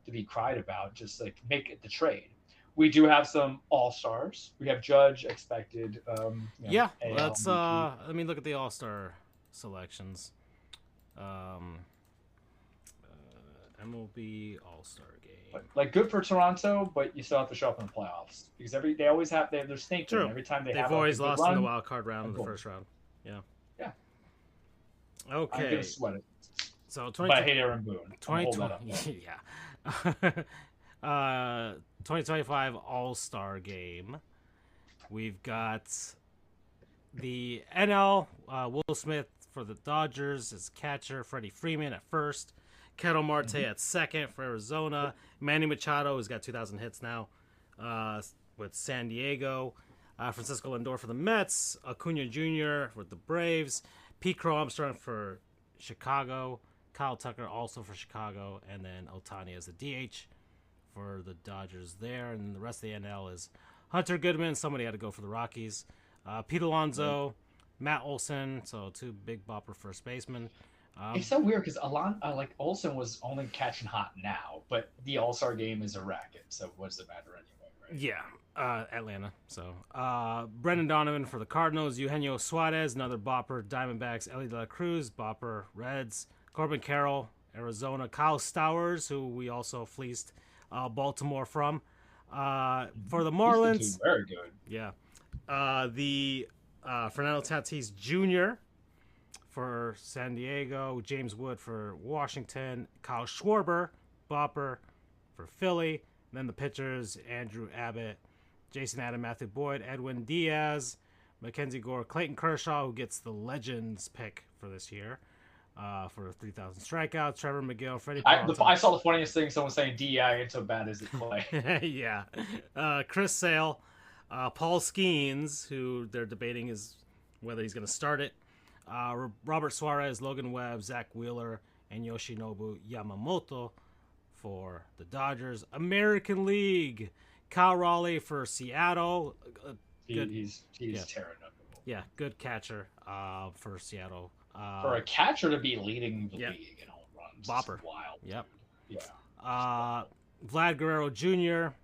to be cried about. Just like make it the trade. We do have some all-stars. We have Judge expected. Let's let me look at the all-star selections. MLB all-star game. Like good for Toronto, but you still have to show up in the playoffs because they always have they're sneaky. Every time they've always lost in the wild card round in the first round. Yeah. Yeah. Okay. I'm gonna sweat it. So but I hate Aaron Boone. 2020. Yeah. 2025 All-Star Game. We've got the NL, Will Smith for the Dodgers as catcher, Freddie Freeman at first, Ketel Marte at second for Arizona. Manny Machado, who's got 2,000 hits now, with San Diego. Francisco Lindor for the Mets. Acuna Jr. with the Braves. Pete Crow Armstrong for Chicago. Kyle Tucker also for Chicago. And then Ohtani as the DH for the Dodgers there. And the rest of the NL is Hunter Goodman. Somebody had to go for the Rockies. Pete Alonso. Matt Olson. So 2 big bopper first basemen. It's so weird because Olsen was only catching hot now, but the All-Star game is a racket. So what does it matter anyway, right? Yeah, Atlanta. So Brendan Donovan for the Cardinals, Eugenio Suarez, another bopper, Diamondbacks, Ellie De La Cruz, bopper, Reds, Corbin Carroll, Arizona, Kyle Stowers, who we also fleeced Baltimore from. For the Marlins, very good. Yeah, the Fernando Tatis Jr. for San Diego, James Wood for Washington, Kyle Schwarber, bopper for Philly. And then the pitchers, Andrew Abbott, Jason Adam, Matthew Boyd, Edwin Diaz, Mackenzie Gore, Clayton Kershaw, who gets the Legends pick for this year for 3,000 strikeouts, Trevor McGill, Freddie Peralta. I saw the funniest thing, someone saying DI ain't so bad as it play. Yeah. Chris Sale, Paul Skeens, who they're debating is whether he's going to start it. Robert Suarez, Logan Webb, Zach Wheeler, and Yoshinobu Yamamoto for the Dodgers. American League, Kyle Raleigh for Seattle. He's tearing up the ball. Yeah, good catcher for Seattle. For a catcher to be leading the league in home runs, bopper. Wild. Yep. Yeah. Vlad Guerrero Jr.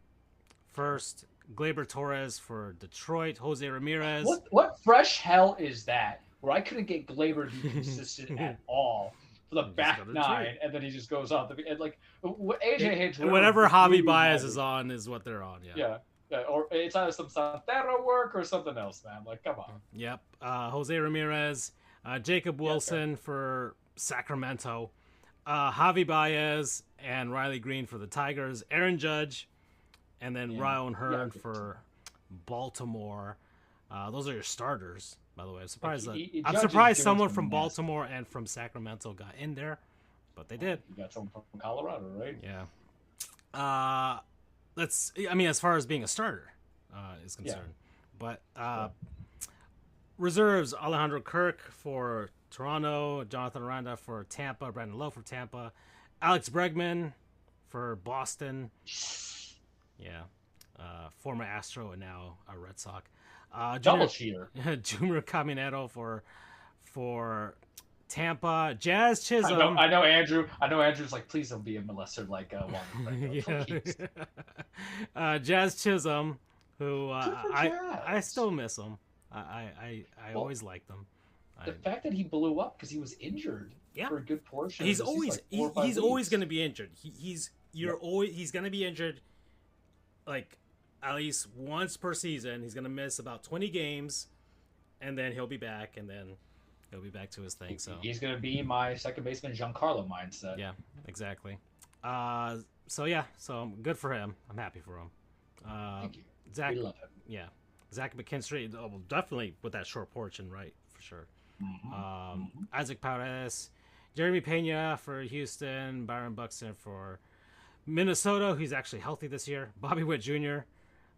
first. Gleyber Torres for Detroit. Jose Ramirez. What fresh hell is that? Where I couldn't get Gleyber to be consistent at all for the back nine, and then he just goes off. And like AJ Hinch, whatever Javi Baez is on is what they're on. Yeah. Or it's either some Santero work or something else, man. Like, come on. Yep. Jose Ramirez, Jacob Wilson for Sacramento, Javi Baez and Riley Green for the Tigers, Aaron Judge, and then Ryan Hearn for Baltimore. Those are your starters. By the way, I'm surprised someone from Baltimore and from Sacramento got in there, but they did. You got someone from Colorado, right? Yeah. As far as being a starter is concerned, but reserves: Alejandro Kirk for Toronto, Jonathan Aranda for Tampa, Brandon Lowe for Tampa, Alex Bregman for Boston. Yeah, former Astro and now a Red Sox. Double cheater. Junior Caminero for Tampa. Jazz Chisholm. I know Andrew. Andrew's like, please don't be a molester like Juan. Jazz Chisholm, who I still miss him. I always liked them. The fact that he blew up because he was injured for a good portion. He's always going to be injured. He's going to be injured. Like, at least once per season. He's going to miss about 20 games, and then he'll be back, and then he'll be back to his thing. So he's going to be my second baseman Giancarlo mindset. Yeah, exactly. So good for him. I'm happy for him. Thank you. Zach, we love him. Yeah, Zach McKinstry, definitely with that short porch and right for sure. Isaac Paredes, Jeremy Pena for Houston, Byron Buxton for Minnesota, who's actually healthy this year. Bobby Witt Jr.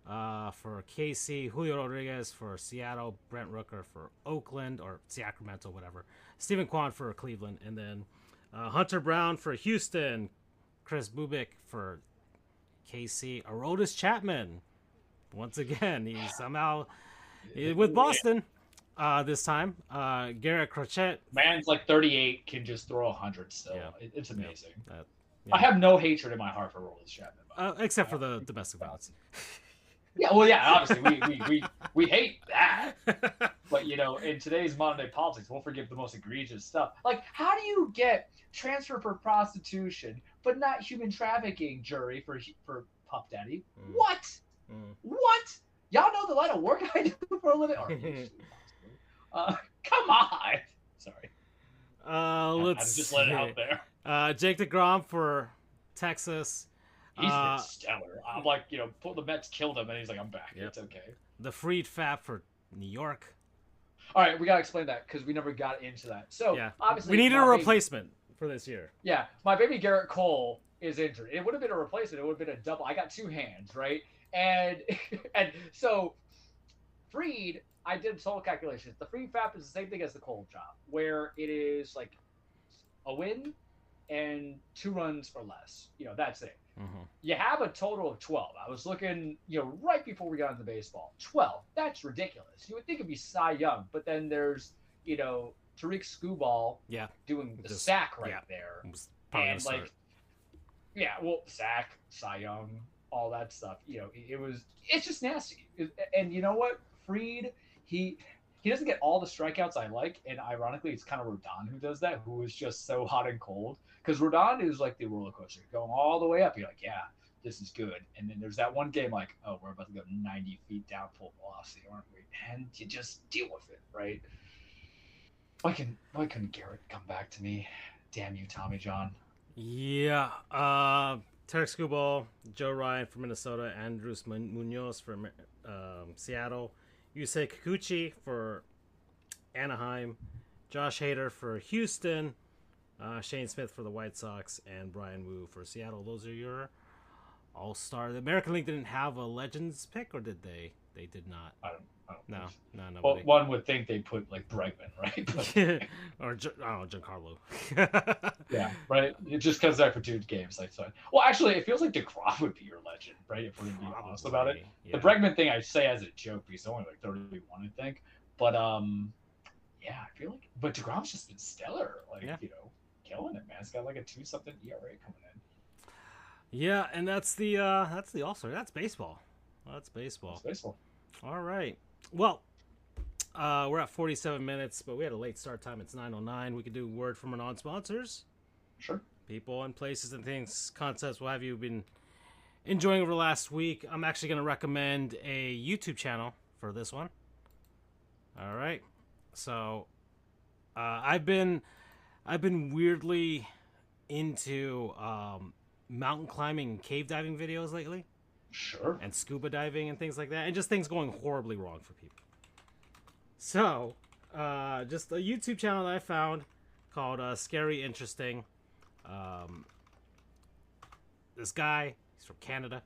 For KC, Julio Rodriguez for Seattle, Brent Rooker for Oakland or Sacramento, whatever. Stephen Kwan for Cleveland, and then Hunter Brown for Houston, Chris Bubik for KC, Aroldis Chapman. Once again, he's somehow with Boston this time. Garrett Crochet. Man's like 38, can just throw 100 still. Yeah. It's amazing. Yeah. I have no hatred in my heart for Aroldis Chapman. Except for the domestic violence. Yeah, well, yeah, obviously we hate that, but in today's modern day politics, we'll forgive the most egregious stuff. Like, how do you get transfer for prostitution, but not human trafficking jury for Puff Daddy? What? What? Y'all know the line of work I do for a living? Come on. Sorry. Let's just let it out there. Jake DeGrom for Texas. He's been stellar. I'm like, the Mets killed him, and he's like, I'm back. Yep. It's okay. The Freed Fab for New York. All right, we got to explain that because we never got into that. So, obviously, we needed a replacement. for this year. Yeah, my baby Garrett Cole is injured. It would have been a replacement. It would have been a double. I got two hands, right? And and so Freed, I did total calculations. The Freed FAP is the same thing as the Cole job, where it is like a win and 2 runs or less. That's it. Mm-hmm. You have a total of 12. I was looking, right before we got into baseball. 12. That's ridiculous. You would think it'd be Cy Young, but then there's, Tariq Skubal doing the sack there. And like, sack, Cy Young, all that stuff. It's just nasty. And you know what? Freed, he doesn't get all the strikeouts I like, and ironically, it's kind of Rodon who does that, who is just so hot and cold. Because Rodon is like the roller coaster, going all the way up. You're like, yeah, this is good. And then there's that one game like, oh, we're about to go 90 feet down full velocity, aren't we? And you just deal with it, right? Why couldn't Garrett come back to me? Damn you, Tommy John. Yeah. Tarek Skubal, Joe Ryan from Minnesota, Andres Munoz from Seattle, Yusei Kikuchi for Anaheim, Josh Hader for Houston, Shane Smith for the White Sox, and Brian Wu for Seattle. Those are your all-star. The American League didn't have a Legends pick, or did they? They did not. I don't No. Well, one would think they put like Bregman, right? Or I don't know, Giancarlo. Yeah, right. Just because they're for 2 games, like so. Well, actually, it feels like DeGrom would be your legend, right? If we're gonna be honest about it. Yeah. The Bregman thing I say as a joke because he's only like 31, I think. But yeah, I feel like. But DeGrom's just been stellar, killing it, man. It's got like a 2-something ERA coming in. Yeah, and that's the All-Star. That's baseball. That's baseball. All right. Well, we're at 47 minutes, but we had a late start time. It's 9:09. We could do word from our non-sponsors. Sure. People and places and things, concepts, what have you been enjoying over the last week. I'm actually going to recommend a YouTube channel for this one. All right. So, I've been weirdly into mountain climbing and cave diving videos lately. Sure. And scuba diving and things like that, and just things going horribly wrong for people. So, just a YouTube channel that I found called Scary Interesting. This guy, he's from Canada,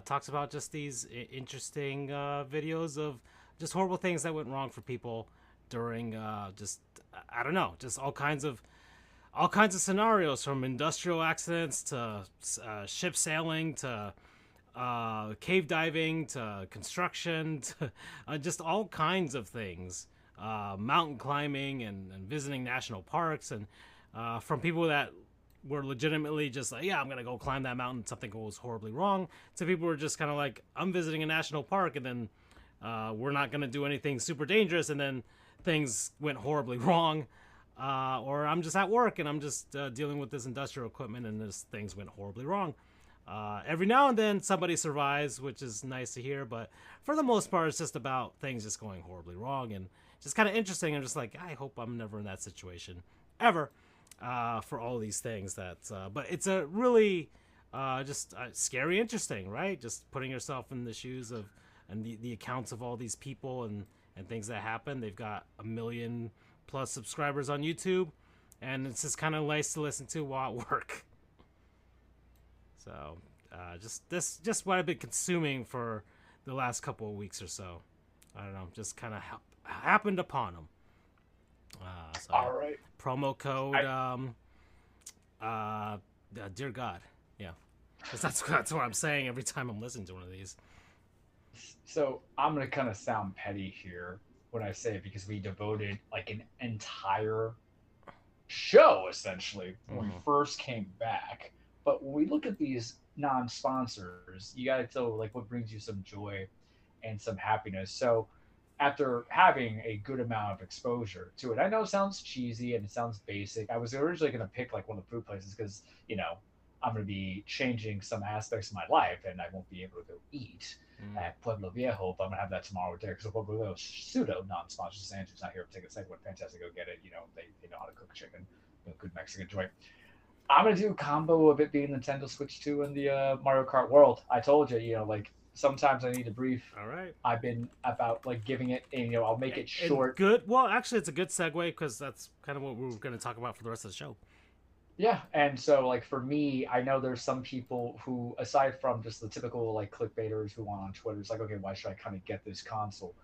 talks about just these interesting videos of just horrible things that went wrong for people during just all kinds of scenarios, from industrial accidents to ship sailing to cave diving to construction to just all kinds of things, mountain climbing and visiting national parks, and from people that were legitimately just like, yeah, I'm gonna go climb that mountain, something goes horribly wrong, to people who are just kind of like, I'm visiting a national park and then we're not gonna do anything super dangerous, and then things went horribly wrong, or I'm just at work and I'm just dealing with this industrial equipment and things went horribly wrong. Every now and then somebody survives, which is nice to hear, but for the most part, it's just about things just going horribly wrong, and just kind of interesting. I'm just like, I hope I'm never in that situation ever, for all these things but it's a really, scary, interesting, right? Just putting yourself in the shoes of, and the accounts of all these people and things that happen. They've got 1 million+ subscribers on YouTube, and it's just kind of nice to listen to while at work. So, just what I've been consuming for the last couple of weeks or so. I don't know, just kind of happened upon them. So all right. Promo code, dear God, yeah, because that's what I'm saying every time I'm listening to one of these. So I'm gonna kind of sound petty here when I say it, because we devoted like an entire show essentially when we first came back. But when we look at these non-sponsors, you got to tell like what brings you some joy and some happiness. So after having a good amount of exposure to it, I know it sounds cheesy and it sounds basic. I was originally going to pick like one of the food places because, I'm going to be changing some aspects of my life and I won't be able to go eat at Pueblo Viejo, but I'm going to have that tomorrow with Derek. So Pueblo Viejo is pseudo non-sponsor. Andrew's not here to take a segment. Fantastic. Go get it. They know how to cook chicken. Good Mexican joint. I'm going to do a combo of it being Nintendo Switch 2 and the Mario Kart World. I told you, Sometimes I need a brief. All right. I've been about like giving it, and I'll make it And short. good. Well, actually, it's a good segue because that's kind of what we were going to talk about for the rest of the show. Yeah, and so like for me, I know there's some people who, aside from just the typical like clickbaiters who want on Twitter, it's like, okay, why should I kind of get this console?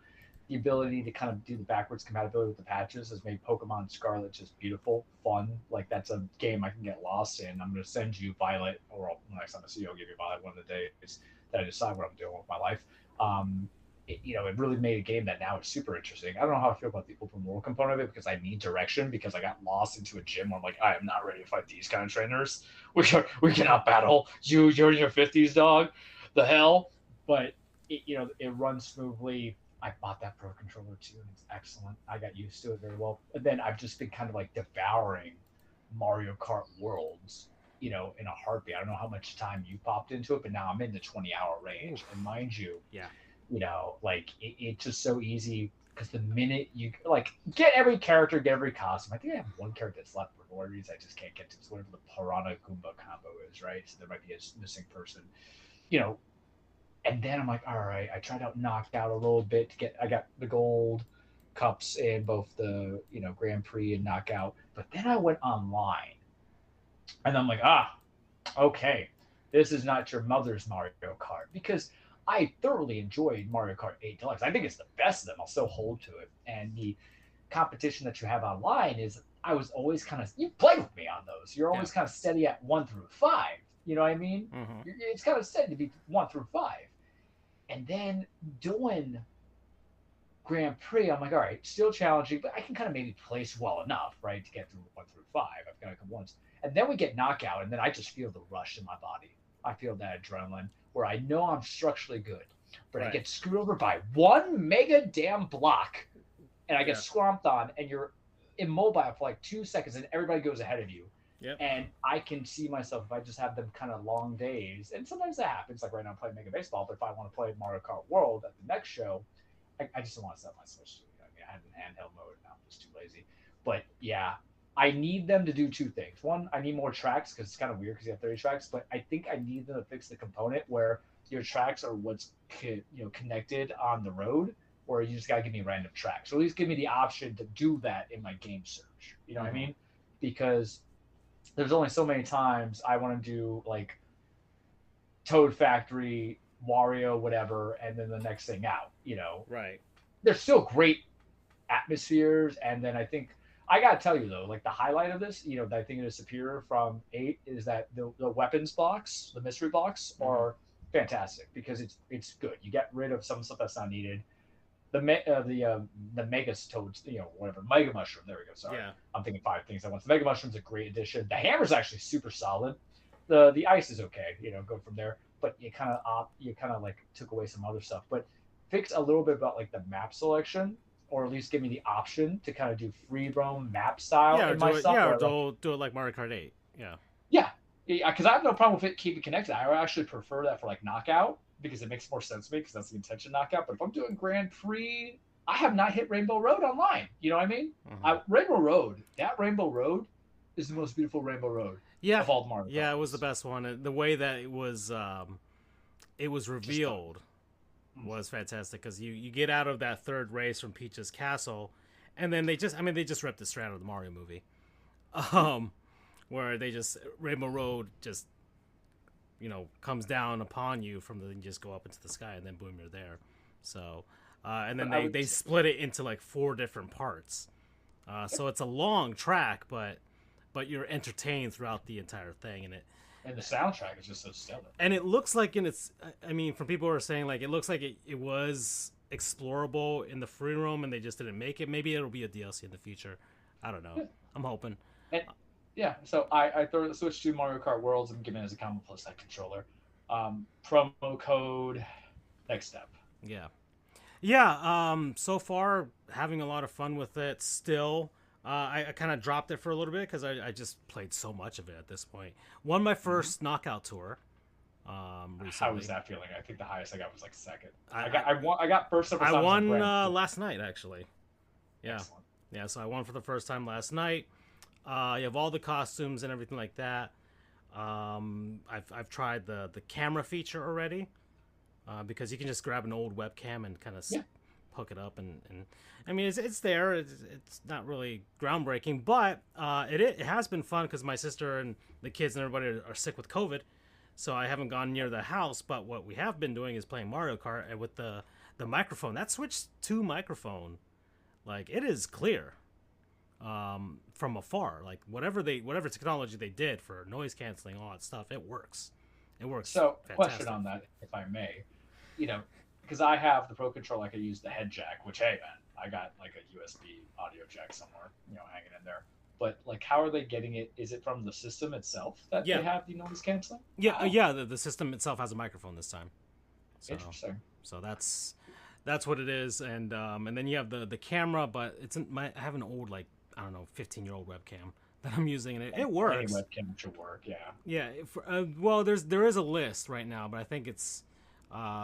The ability to kind of do the backwards compatibility with the patches has made Pokemon Scarlet just beautiful, fun. Like that's a game I can get lost in. I'm going to send you Violet, or next time I see you, I'll give you Violet one of the days that I decide what I'm doing with my life. It really made a game that now is super interesting. I don't know how I feel about the open world component of it because I need direction because I got lost into a gym where I'm like, I am not ready to fight these kind of trainers. We cannot battle. You're in your 50s, dog. The hell. But it runs smoothly. I bought that Pro controller too, and it's excellent. I got used to it very well. And then I've just been kind of like devouring Mario Kart Worlds, in a heartbeat. I don't know how much time you popped into it, but now I'm in the 20-hour range. Oof. And mind you, Yeah. like it's just so easy because the minute you like get every character, get every costume. I think I have one character that's left for no reason I just can't get to. It's whatever the Piranha Goomba combo is, right? So there might be a missing person, and then I'm like, all right, I tried out Knockout a little bit I got the gold cups in both the, Grand Prix and Knockout. But then I went online and I'm like, okay, this is not your mother's Mario Kart because I thoroughly enjoyed Mario Kart 8 Deluxe. I think it's the best of them. I'll still hold to it. And the competition that you have online is I was always kind of, you played with me on those. You're always kind of steady at 1 through 5. You know what I mean? Mm-hmm. It's kind of steady to be 1 through 5. And then doing Grand Prix, I'm like, all right, still challenging, but I can kind of maybe place well enough, right, to get through 1 through 5. I've got to come once. And then we get Knockout, and then I just feel the rush in my body. I feel that adrenaline where I know I'm structurally good, but I get screwed over by one mega damn block, and I get swamped on, and you're immobile for like 2 seconds, and everybody goes ahead of you. Yep. And I can see myself if I just have them kind of long days, and sometimes that happens. Like right now, I'm playing Mega Baseball, but if I want to play Mario Kart World at the next show, I just don't want to set my Switch. I had it in handheld mode, and I'm just too lazy. But yeah, I need them to do 2 things. One, I need more tracks because it's kind of weird because you have 30 tracks. But I think I need them to fix the component where your tracks are what's connected on the road, or you just gotta give me random tracks. So at least give me the option to do that in my game search. You know what I mean? Because there's only so many times I want to do like Toad Factory, Wario, whatever, and then the next thing out, Right. They're still great atmospheres. And then I think, I got to tell you though, like the highlight of this, that I think is superior from 8 is that the weapons box, the mystery box are fantastic because it's good. You get rid of some stuff that's not needed. The Mega Toads, whatever, Mega Mushroom. There we go. Sorry, I'm thinking 5 things at once. The Mega Mushroom's a great addition. The hammer's actually super solid. The ice is okay. Go from there. But you kind of like took away some other stuff. But fix a little bit about like the map selection, or at least give me the option to kind of do free roam map style. Yeah, in my stuff, or do it like Mario Kart 8. Yeah. Yeah, because I have no problem with it keeping connected. I actually prefer that for like Knockout, because it makes more sense to me because that's the intention of Knockout. But if I'm doing Grand Prix, I have not hit Rainbow Road online. You know what I mean? Rainbow Road, that Rainbow Road is the most beautiful Rainbow Road of all the Mario Kart. Yeah, it was the best one. The way that it was revealed was fantastic because you get out of that third race from Peach's castle, and then they just ripped the strand out of the Mario movie, where they just Rainbow Road just comes down upon you from you just go up into the sky and then boom, you're there. So and then they split it into like 4 different parts, so it's a long track, but you're entertained throughout the entire thing, and the soundtrack is just so stellar. And it looks like from people who are saying like it looks like it was explorable in the free roam and they just didn't make it. Maybe it'll be a DLC in the future. I don't know. Yeah. I'm hoping. Yeah, so I throw the Switch to Mario Kart Worlds and give it as a combo plus that controller. Promo code, next step. Yeah. So far, having a lot of fun with it still. I kind of dropped it for a little bit because I just played so much of it at this point. Won my first knockout tour recently. How was that feeling? I think the highest I got was like 2nd. I got first. I won last night, actually. Yeah. Excellent. Yeah, so I won for the first time last night. You have all the costumes and everything like that. I've tried the camera feature already. because you can just grab an old webcam and kind of Yeah. hook it up, and I mean it's there. It's not really groundbreaking, but it has been fun because my sister and the kids and everybody are sick with COVID, so I haven't gone near the house. But what we have been doing is playing Mario Kart, and with the microphone, that Switch 2 microphone, like it is clear from afar. Like whatever technology they did for noise canceling, all that stuff, it works. It works. So, fantastic. question on that, if I may, because I have the Pro Controller, I could use the head jack. Which, hey man, I got like a USB audio jack somewhere, hanging in there. But like, how are they getting it? Is it from the system itself that they have the noise canceling? Yeah, wow. The system itself has a microphone this time. So, interesting. So that's what it is, and then you have the camera, but I have an old, like, I don't know, 15-year-old webcam that I'm using, and it works. Any webcam should work, yeah. Yeah. Well, there is a list right now, but I think it's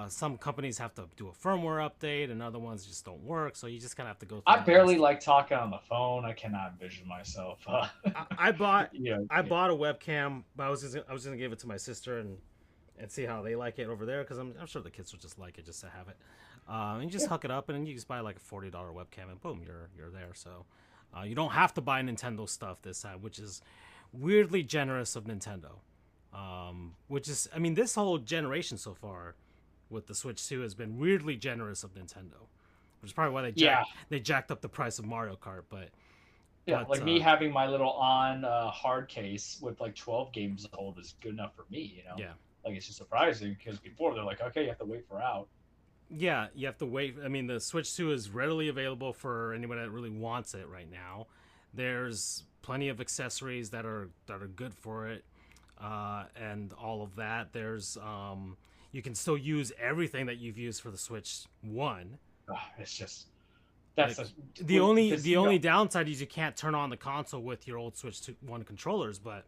some companies have to do a firmware update, and other ones just don't work. So you just kind of have to go through. I barely like talking on the phone. I cannot envision myself. I bought a webcam, but I was gonna give it to my sister and see how they like it over there, because I'm sure the kids will just like it just to have it. And you just hook it up, and then you just buy like a $40 webcam, and boom, you're there. So you don't have to buy Nintendo stuff this time, which is weirdly generous of Nintendo. Which is, I mean, this whole generation so far with the Switch 2 has been weirdly generous of Nintendo, which is probably why they jacked up the price of Mario Kart. But like me having my little hard case with like 12 games to hold is good enough for me. Yeah. Like, it's just surprising because before they're like, okay, you have to wait for out. Yeah, you have to wait. I mean, the Switch 2 is readily available for anyone that really wants it right now. There's plenty of accessories that are good for it, and all of that. There's you can still use everything that you've used for the Switch 1. It's just that's like, the only downside is you can't turn on the console with your old Switch 1 controllers. But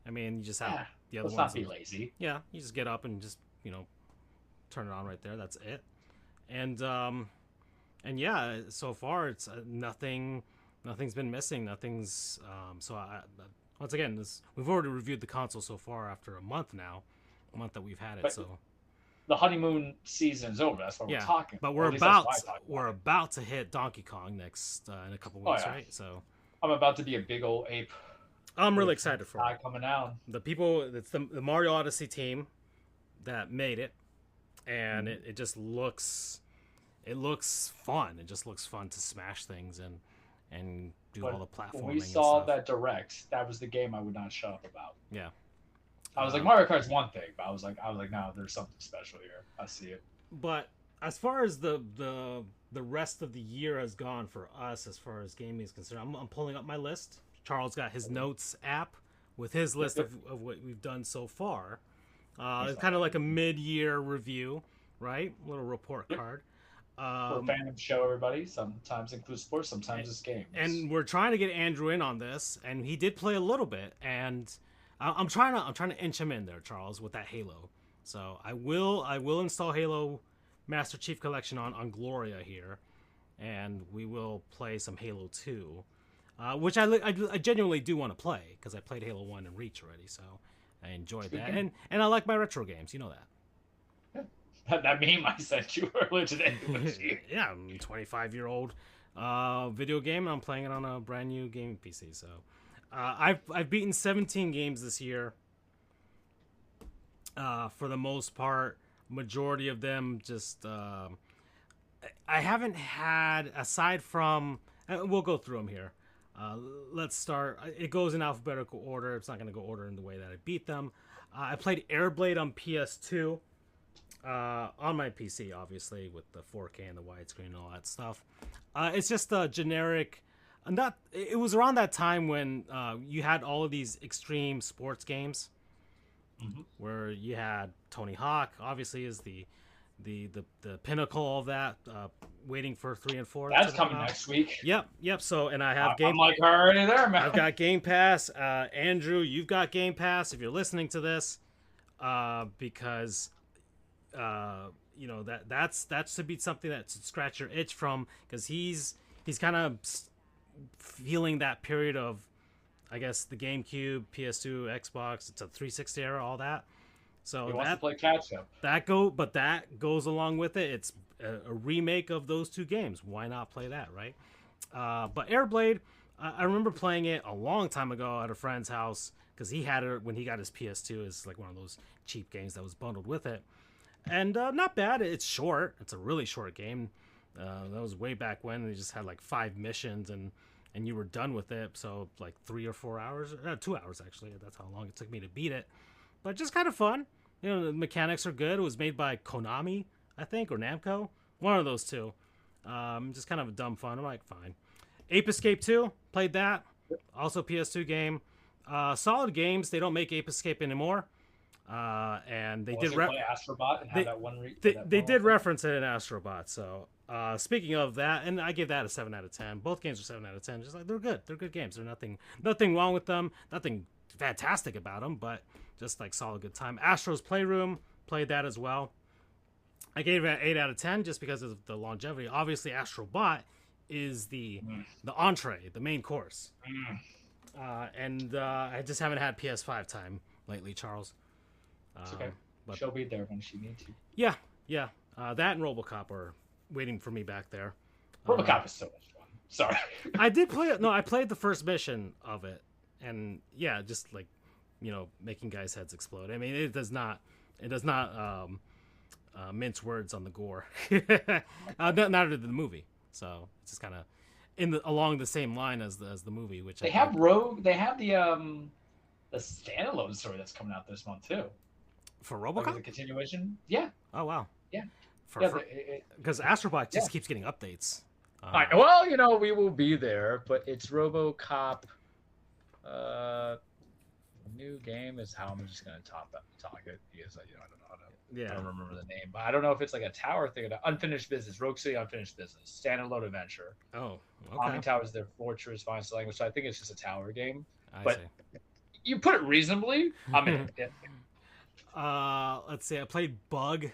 I mean, you just have the other ones. Let's not be lazy. Yeah, you just get up and just turn it on right there. That's it. And yeah, so far it's nothing's been missing. Nothing's so once again, we've already reviewed the console so far after a month that we've had it. But so the honeymoon season is over. That's what we're talking. But we're about to hit Donkey Kong next in a couple weeks, right? So I'm about to be a big old ape. I'm really excited for it. Coming down. It's the Mario Odyssey team that made it. And it just looks fun. It just looks fun to smash things and do all the platforming. When we saw that direct, that was the game I would not shut up about. Yeah. I was like, Mario Kart's one thing, but I was like, no, there's something special here. I see it. But as far as the rest of the year has gone for us, as far as gaming is concerned, I'm pulling up my list. Charles got his notes app with his list of what we've done so far. It's kind of like a mid-year review, right? A little report card. We're a fandom show, everybody. Sometimes includes sports, sometimes it's games. And we're trying to get Andrew in on this, and he did play a little bit. And I'm trying to inch him in there, Charles, with that Halo. So I will install Halo Master Chief Collection on Gloria here, and we will play some Halo 2, which I genuinely do want to play because I played Halo 1 and Reach already. So I enjoyed that, and I like my retro games. You know that. That meme I sent you earlier today. Yeah, I'm a 25-year-old video game, and I'm playing it on a brand new gaming PC. So I've beaten 17 games this year. For the most part, majority of them just I haven't had, aside from, we'll go through them here. Let's start. It goes in alphabetical order. It's not going to go order in the way that I beat them. I played Airblade on PS2, on my PC, obviously, with the 4K and the widescreen and all that stuff. It's just a generic. It was around that time when you had all of these extreme sports games, where you had Tony Hawk, obviously, is the pinnacle of that. Waiting for 3 and 4. That's coming next week. Yep. So, and I have I'm like already there, man. I've got Game Pass. Andrew, you've got Game Pass. If you're listening to this, because that should be something that should scratch your itch from, because he's kind of feeling that period of, I guess, the GameCube, PS2, Xbox, it's a 360 era, all that. So He wants to play catch up. but that goes along with it. It's a remake of those two games. Why not play that, right? But Airblade, I remember playing it a long time ago at a friend's house because he had it when he got his PS2. It's like one of those cheap games that was bundled with it, and not bad. It's short. It's a really short game. That was way back when they just had like 5 missions and you were done with it. So like 3 or 4 hours, 2 hours actually. That's how long it took me to beat it. But just kind of fun. The mechanics are good. It was made by Konami, I think, or Namco, one of those two. Just kind of a dumb fun. I'm like, fine. Ape Escape 2, played that. Also PS2 game. Solid games. They don't make Ape Escape anymore. And they did play Astrobot and have that one. They did reference it in Astrobot. So speaking of that, and I give that a 7 out of 10. Both games are 7 out of 10. Just like they're good. They're good games. There's nothing wrong with them. Nothing fantastic about them, but just like solid good time. Astro's Playroom, played that as well. I gave it an 8 out of 10 just because of the longevity. Obviously, Astrobot is the entree, the main course. And I just haven't had PS5 time lately, Charles. It's okay. But she'll be there when she needs you. Yeah. That and RoboCop are waiting for me back there. RoboCop is so much fun. Sorry. I did play it. No, I played the first mission of it. And yeah, just like, making guys' heads explode. I mean, it does not mince words on the gore. Neither did the movie. So it's just kind of along the same line as the movie, which they have Rogue. They have the standalone story that's coming out this month too. For RoboCop, like the continuation. Yeah. Oh wow. Yeah. Because Astrobot just keeps getting updates. Well, we will be there, but it's RoboCop. New game is how I'm just gonna talk it because I don't know how to. Yeah. I don't remember the name, but I don't know if it's like a tower thing or unfinished business. Rogue City Unfinished Business, standalone adventure. Oh, okay. Bombing Towers, their fortress, finds the language. So I think it's just a tower game. I see. You put it reasonably. I'm in it. Let's see. I played Bug,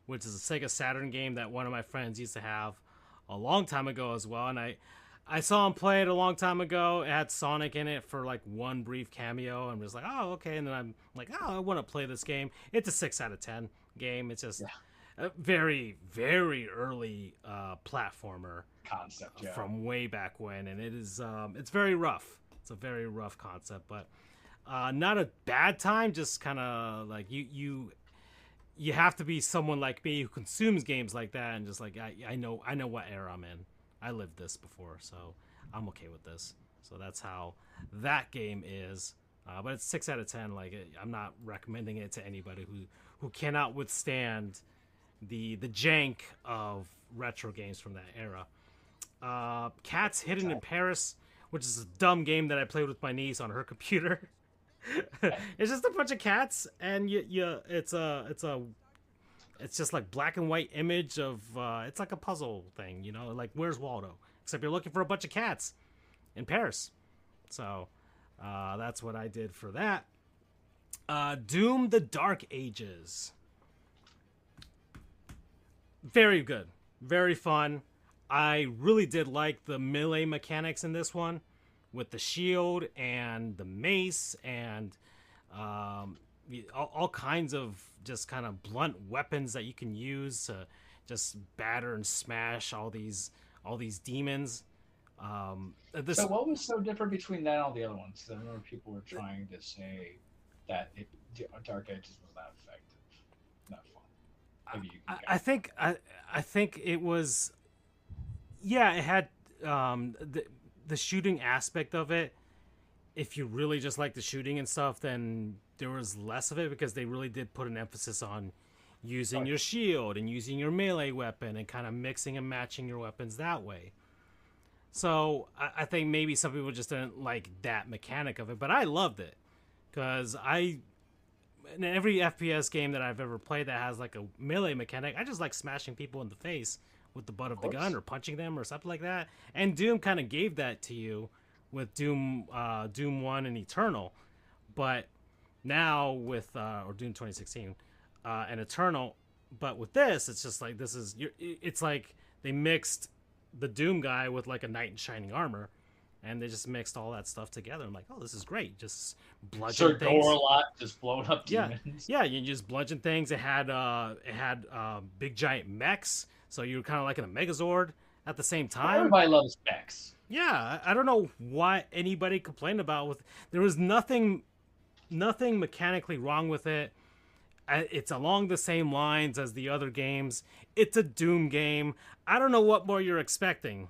which is a Sega Saturn game that one of my friends used to have a long time ago as well, and I saw him play it a long time ago. It had Sonic in it for like one brief cameo. And was like, oh, okay. And then I'm like, oh, I want to play this game. It's a 6 out of 10 game. It's just a very, very early platformer concept from way back when. And it is, it's very rough. It's a very rough concept, but not a bad time. Just kind of like you have to be someone like me who consumes games like that. And just like, I know what era I'm in. I lived this before, so I'm okay with this. So that's how that game is. But it's 6 out of 10. Like, I'm not recommending it to anybody who cannot withstand the jank of retro games from that era. Cats Hidden in Paris, which is a dumb game that I played with my niece on her computer. It's just a bunch of cats, and it's just like black and white image of it's like a puzzle thing, like Where's Waldo, except you're looking for a bunch of cats in Paris. So that's what I did for that. Doom the Dark Ages, very good, very fun. I really did like the melee mechanics in this one with the shield and the mace and all kinds of just kind of blunt weapons that you can use to just batter and smash all these demons. So what was so different between that and all the other ones? Because I remember people were trying to say that Dark Ages was not effective, not fun. Maybe I think it was. Yeah, it had the shooting aspect of it. If you really just like the shooting and stuff, then there was less of it because they really did put an emphasis on using your shield and using your melee weapon and kind of mixing and matching your weapons that way. So I think maybe some people just didn't like that mechanic of it, but I loved it because in every FPS game that I've ever played that has like a melee mechanic, I just like smashing people in the face with the butt of the gun or punching them or something like that. And Doom kind of gave that to you with Doom 1 and Eternal, but now with or Doom 2016 and Eternal, but with this, it's just like it's like they mixed the Doom guy with like a knight in shining armor, and they just mixed all that stuff together. I'm like, oh, this is great. Just bludgeon Sir things. Gore a lot, just blowing up Yeah, demons. yeah. You just bludgeon things. It had big giant mechs, so you were kind of like in a Megazord at the same time. Everybody loves mechs. Yeah, I don't know why anybody complained about with. There was nothing mechanically wrong with it. It's along the same lines as the other games. It's a Doom game. I don't know what more you're expecting,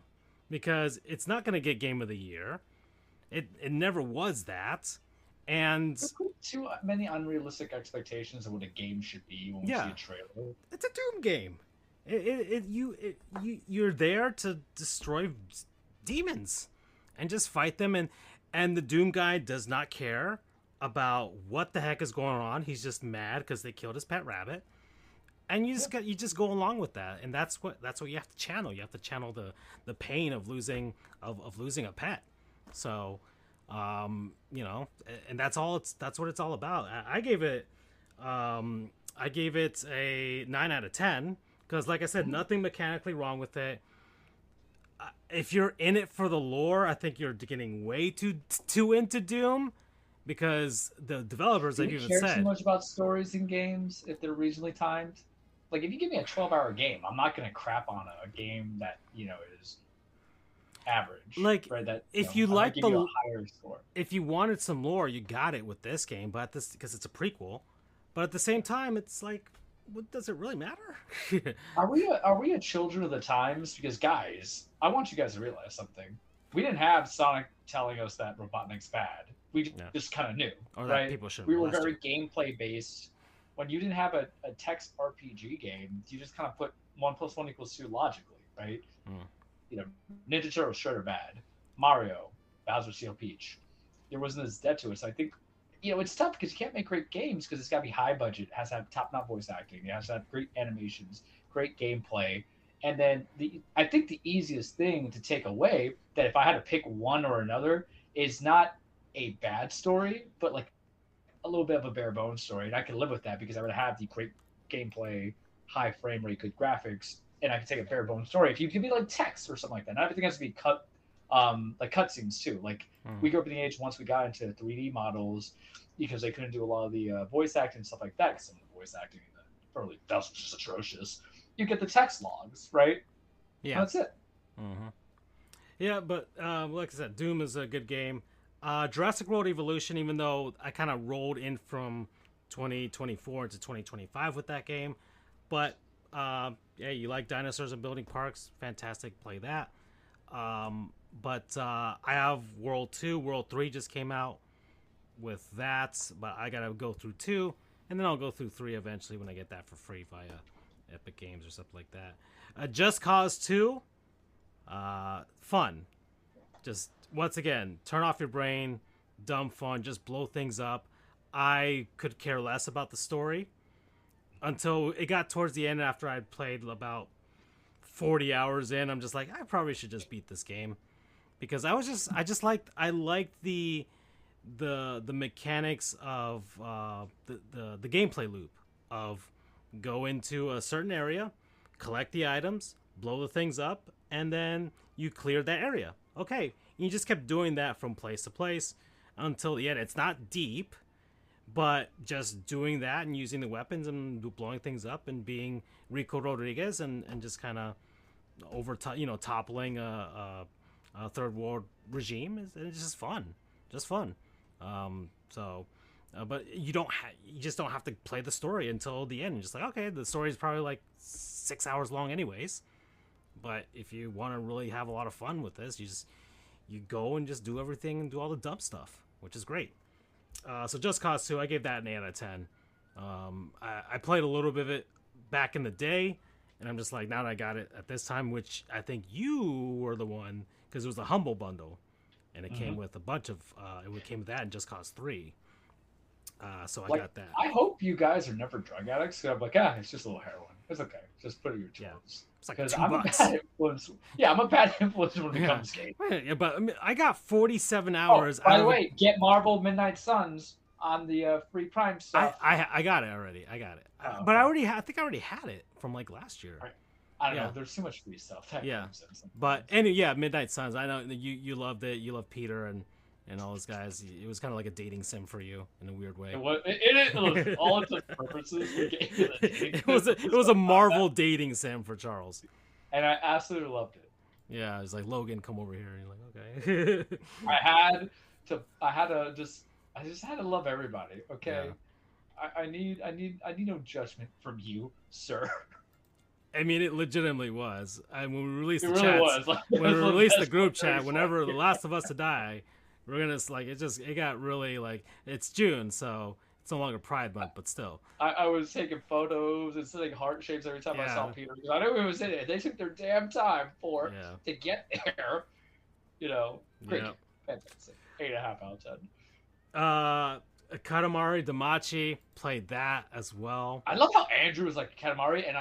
because it's not going to get Game of the Year. It never was that, and Too many unrealistic expectations of what a game should be when we see a trailer. It's a Doom game. You're there to destroy demons and just fight them, and the Doom guy does not care about what the heck is going on. He's just mad because they killed his pet rabbit, and you just go along with that, and that's what you have to channel. You have to channel the pain of losing a pet. So, and that's what it's all about. I gave it a 9 out of 10 because, like I said, nothing mechanically wrong with it. If you're in it for the lore, I think you're getting way too into Doom, because the developers, like you even care said, too much about stories in games if they're regionally timed. Like, if you give me a 12-hour game, I'm not going to crap on a game that is average. Like, right? That if you I'm like gonna give you a higher score. If you wanted some lore, you got it with this game, but because it's a prequel. But at the same time, it's like, what does it really matter? Are we a children of the times? Because, guys, I want you guys to realize something. We didn't have Sonic telling us that Robotnik's bad. We just kind of knew, or right? That people should. We were very gameplay based. When you didn't have a text RPG game, you just kind of put 1 + 1 = 2 logically, right? Ninja Turtles sure are bad. Mario, Bowser, Steel, Peach. There wasn't this depth to it. So I think, it's tough because you can't make great games because it's got to be high budget. It has to have top-notch voice acting. It has to have great animations, great gameplay. And then I think the easiest thing to take away, that if I had to pick one or another, is not a bad story, but like a little bit of a bare bones story. And I can live with that because I would have the great gameplay, high frame rate, good graphics, and I can take a bare bones story. If you give me like text or something like that, not everything has to be like cutscenes too. Like we grew up in the age once we got into 3D models because they couldn't do a lot of the voice acting and stuff like that. Because some of the voice acting in the early that was just atrocious. You get the text logs, right? Yeah, and that's it. Mm-hmm. Yeah, but like I said, Doom is a good game. Jurassic World Evolution, even though I kind of rolled in from 2024 into 2025 with that game, but you like dinosaurs and building parks, fantastic, play that. But I have World 2, World 3 just came out with that, but I gotta go through 2, and then I'll go through 3 eventually when I get that for free via Epic Games or something like that. Just Cause 2, fun. Just, once again, turn off your brain, dumb fun, just blow things up. I could care less about the story until it got towards the end after I'd played about 40 hours in. I'm just like, I probably should just beat this game, because I liked the mechanics of the gameplay loop of go into a certain area, collect the items, blow the things up, and then you clear that area. Okay, you just kept doing that from place to place until the end. It's not deep, but just doing that and using the weapons and blowing things up and being Rico Rodriguez and just kind of toppling a third world regime is just fun, but you just don't have to play the story until the end. You're just like, okay, the story is probably like 6 hours long anyways. But if you want to really have a lot of fun with this, you go and just do everything and do all the dumb stuff, which is great. So Just Cause 2, I gave that an 8 out of 10. I played a little bit of it back in the day, and I'm just like, now that I got it at this time, which I think you were the one, because it was the Humble Bundle, and it came with a bunch of, it came with that and Just Cause 3. So I got that. I hope you guys are never drug addicts. So I'm like, it's just a little heroin. It's okay. Just put it in your tools. It's like $2. I'm a bad influence. Yeah, I'm a bad influence when it comes to games. Yeah, but I mean, I got 47 hours. By the way, get Marvel Midnight Suns on the free Prime stuff. I got it already. I got it. But I think I already had it from like last year. Right. I don't Yeah. know. There's too much free stuff that Yeah. comes in sometimes. But anyway, yeah, Midnight Suns. I know you loved it. You love Peter and all those guys. It was kind of like a dating sim for you in a weird way. Look, all intents and purposes, we gave you the dating It was a Marvel dating sim for Charles. and I absolutely loved it. Yeah, it's like, Logan, come over here. And you're like, okay. I just had to love everybody. Okay, I need no judgment from you, sir. I mean, it legitimately was. And when we released It the really chats, was. Like, when we that's the released the best group part, chat, very whenever funny. The Last of Us to Die, we're gonna like it got really like, it's June, so it's no longer Pride Month, but still. I was taking photos and sending heart shapes every time I saw Yeah. Peter because I knew he was in it. They took their damn time Yeah. to get there. You know, great Yeah. game. Fantastic. 8.5 out of 10. Katamari Damacy played that as well. I love how Andrew is like Katamari, and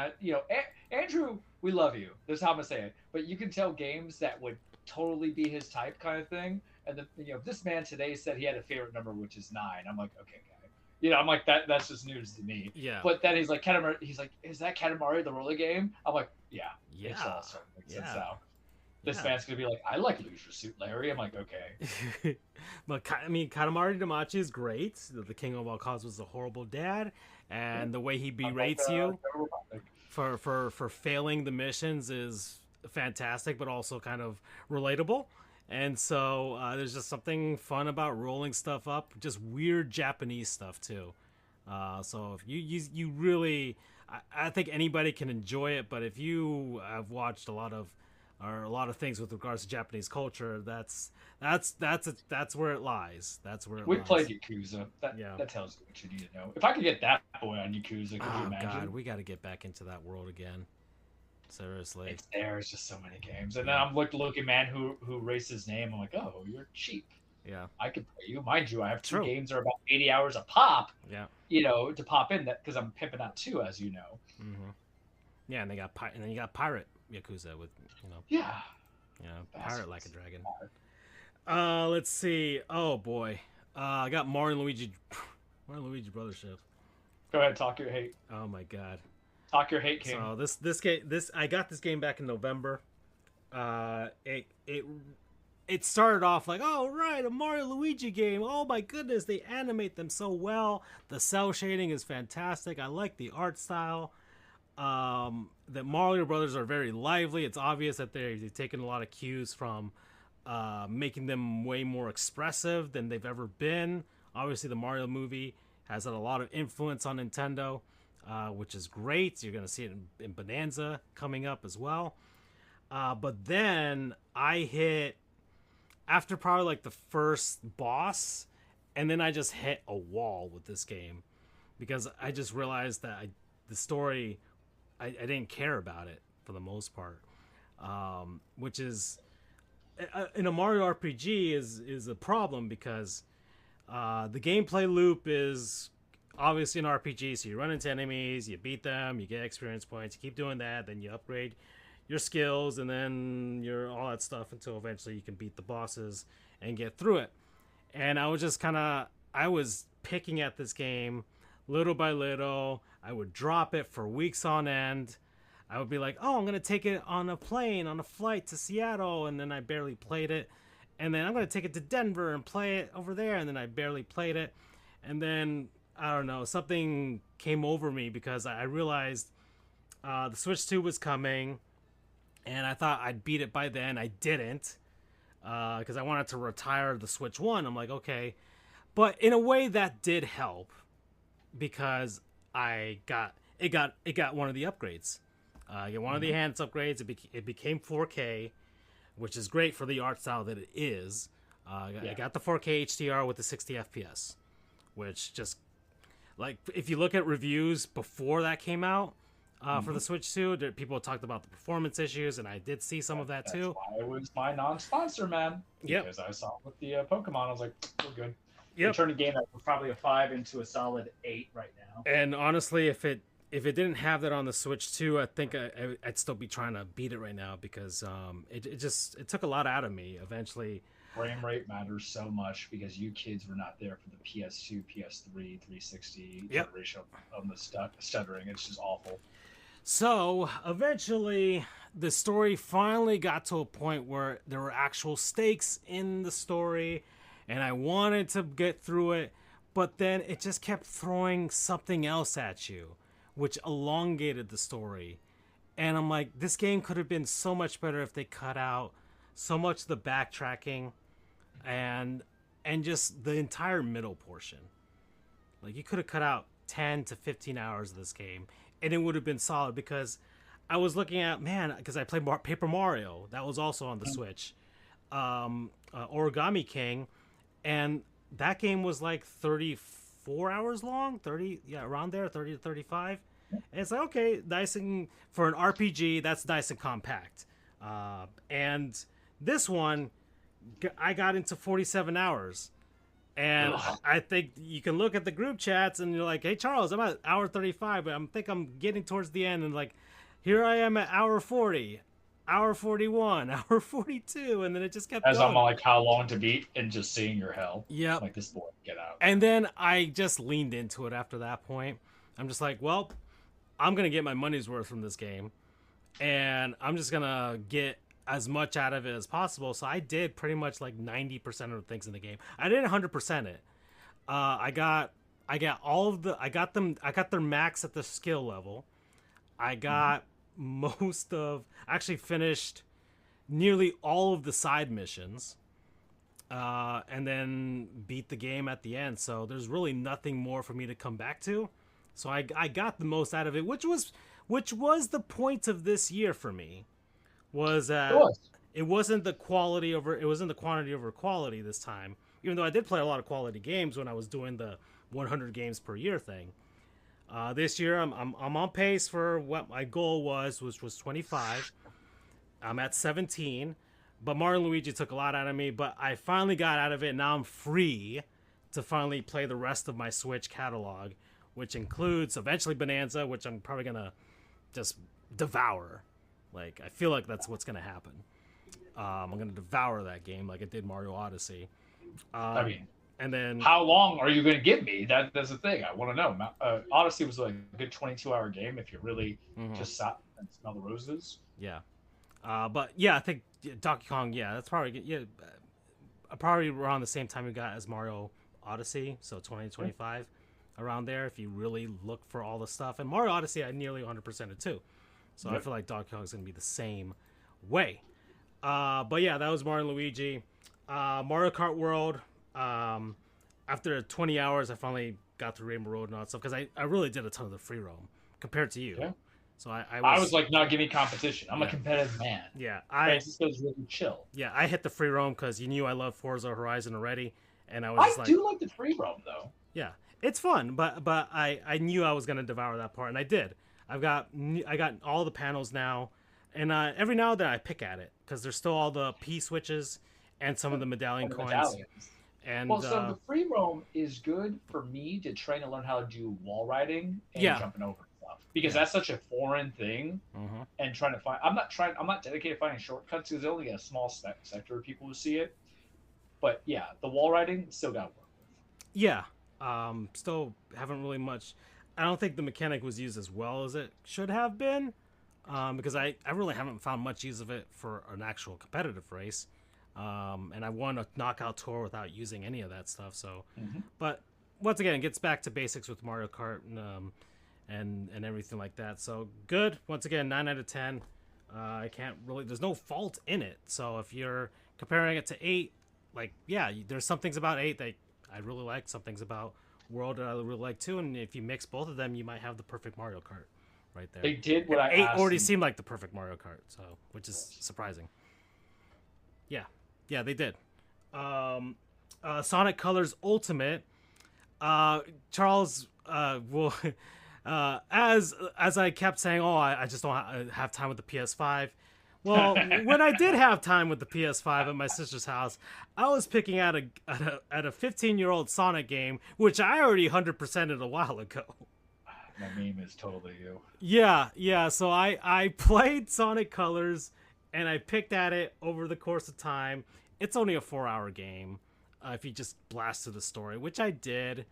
Andrew, we love you. This is how I'm gonna say it. But you can tell games that would totally be his type, kind of thing. And then this man today said he had a favorite number, which is 9. I'm like, okay, guy. I'm like that's just news to me. Yeah. But then he's like Katamari. He's like, is that Katamari the roller game? I'm like, yeah. Yeah. It's all starting to make sense Yeah. now. This Yeah. man's gonna be like, I like Leisure Suit Larry. I'm like, okay. But I mean, Katamari Damacy is great. The King of All Cause was a horrible dad, and the way he berates you for failing the missions is fantastic, but also kind of relatable. And so there's just something fun about rolling stuff up, just weird Japanese stuff too. So if you really, I think anybody can enjoy it. But if you have watched a lot of things with regards to Japanese culture, that's where it lies. That's where it We lies. played Yakuza. That tells you what you need to know. If I could get that boy on Yakuza, could you imagine? God, we got to get back into that world again. Seriously. It's there. It's just so many games. And then I'm looking man who raised his name. I'm like, oh, you're cheap. Yeah. I could play you. Mind you, I have 2 True. games that are about 80 hours a pop. Yeah. To pop in that because I'm pimping out 2, as you know. Mm-hmm. Yeah, and then you got Pirate Yakuza with Yeah. Pirate like a dragon. Let's see. Oh boy, I got Mario and Luigi Brothership. Go ahead, talk your hate. Oh my god. Talk your hate, King. So this game, I got this game back in November. It started off like, oh right, a Mario Luigi game. Oh my goodness, they animate them so well. The cell shading is fantastic. I like the art style. The Mario Brothers are very lively. It's obvious that they've taken a lot of cues from making them way more expressive than they've ever been. Obviously, the Mario movie has had a lot of influence on Nintendo, which is great. You're going to see it in Bonanza coming up as well. But then I hit, after probably like the first boss, and then I just hit a wall with this game because I just realized that the story, I didn't care about it for the most part, which is in a Mario RPG is a problem because the gameplay loop is obviously an RPG. So you run into enemies, you beat them, you get experience points, you keep doing that, then you upgrade your skills, and then all that stuff until eventually you can beat the bosses and get through it. And I was just I was picking at this game little by little. I would drop it for weeks on end. I would be like, oh, I'm going to take it on a plane, on a flight to Seattle, and then I barely played it. And then I'm going to take it to Denver and play it over there, and then I barely played it. And then, I don't know, something came over me because I realized the Switch 2 was coming, and I thought I'd beat it by then. I didn't, because I wanted to retire the Switch 1. I'm like, okay. But in a way, that did help because it got one of the upgrades. I get one of the enhanced upgrades. It became 4K, which is great for the art style that it is. I got the 4K HDR with the 60 FPS, which just, like, if you look at reviews before that came out for the Switch 2, people talked about the performance issues, and I did see some of that too. That's why it was my non-sponsor, man. Yep. Because I saw it with the Pokemon, I was like, we're good. Yep. They turned a game that was probably a 5 into a solid 8 right now. And honestly, if it didn't have that on the Switch 2, I think I'd still be trying to beat it right now because it took a lot out of me eventually. Frame rate matters so much because you kids were not there for the PS2, PS3, 360 generation of the stuttering. It's just awful. So eventually, the story finally got to a point where there were actual stakes in the story, and I wanted to get through it, but then it just kept throwing something else at you, which elongated the story. And I'm like, this game could have been so much better if they cut out so much of the backtracking and just the entire middle portion. Like, you could have cut out 10 to 15 hours of this game and it would have been solid, because I was looking at, man, because I played Paper Mario. That was also on the Switch. Origami King. And that game was like 34 hours long, 30, yeah, around there, 30 to 35. And it's like, okay, nice and for an RPG, that's nice and compact. And this one, I got into 47 hours. And I think you can look at the group chats and you're like, hey, Charles, I'm at hour 35, but I think I'm getting towards the end. And like, here I am at hour 40, hour 41, hour 42. And then it just kept As going. I'm like, how long to beat and just seeing your hell. Yep. Like, this boy, get out. And then I just leaned into it after that point. I'm just like, well, I'm going to get my money's worth from this game. And I'm just going to get as much out of it as possible. So I did pretty much like 90% of the things in the game. I didn't 100% it. I got their max at the skill level. I got I actually finished nearly all of the side missions. And then beat the game at the end. So there's really nothing more for me to come back to. So I got the most out of it, which was the point of this year for me. It wasn't the quantity over quality this time. Even though I did play a lot of quality games when I was doing the 100 games per year thing. This year I'm on pace for what my goal was, which was 25. I'm at 17, but Mario and Luigi took a lot out of me. But I finally got out of it. And now I'm free to finally play the rest of my Switch catalog, which includes eventually Bonanza, which I'm probably gonna just devour. Like, I feel like that's what's going to happen. I'm going to devour that game like it did Mario Odyssey. I mean, and then how long are you going to give me? That's the thing. I want to know. Odyssey was like a good 22-hour game if you really just sat and smell the roses. Yeah. But yeah, I think Donkey Kong, yeah, that's probably probably around the same time we got as Mario Odyssey, so 2025 around there if you really look for all the stuff. And Mario Odyssey, I nearly 100% it too. So I feel like Donkey Kong is going to be the same way. But yeah, that was Mario and Luigi. Mario Kart World. After 20 hours, I finally got through Rainbow Road and all that stuff, because I really did a ton of the free roam compared to you. Yeah. So I was like, not give me competition. I'm a competitive man. Yeah. Francisco's really chill. Yeah, I hit the free roam because you knew I loved Forza Horizon already. And I was do like the free roam, though. Yeah, it's fun, but I knew I was going to devour that part, and I did. I got all the panels now, and every now and then I pick at it because there's still all the P switches and some of the medallion coins. Medallions. And so the free roam is good for me to try to learn how to do wall riding and jumping over stuff, because that's such a foreign thing. And trying to find, I'm not dedicated to finding shortcuts because there's only a small sector of people who see it. But yeah, the wall riding still got to work with. Yeah, still haven't really much. I don't think the mechanic was used as well as it should have been, because I really haven't found much use of it for an actual competitive race. And I won a knockout tour without using any of that stuff. So, but once again, it gets back to basics with Mario Kart and everything like that. So good. Once again, 9 out of 10. I can't really. There's no fault in it. So if you're comparing it to 8, like, yeah, there's some things about 8 that I really like. Some things about World that I really like too, and if you mix both of them, you might have the perfect Mario Kart right there. They did what I asked. 8 asked already seemed like the perfect Mario Kart, so which is surprising. Yeah, they did. Sonic Colors Ultimate. Charles will as I kept saying, I just don't have time with the PS5. Well, when I did have time with the PS5 at my sister's house, I was picking at a 15-year-old Sonic game, which I already 100%ed a while ago. My meme is totally you. Yeah. So I played Sonic Colors, and I picked at it over the course of time. It's only a 4-hour game if you just blast through the story, which I did.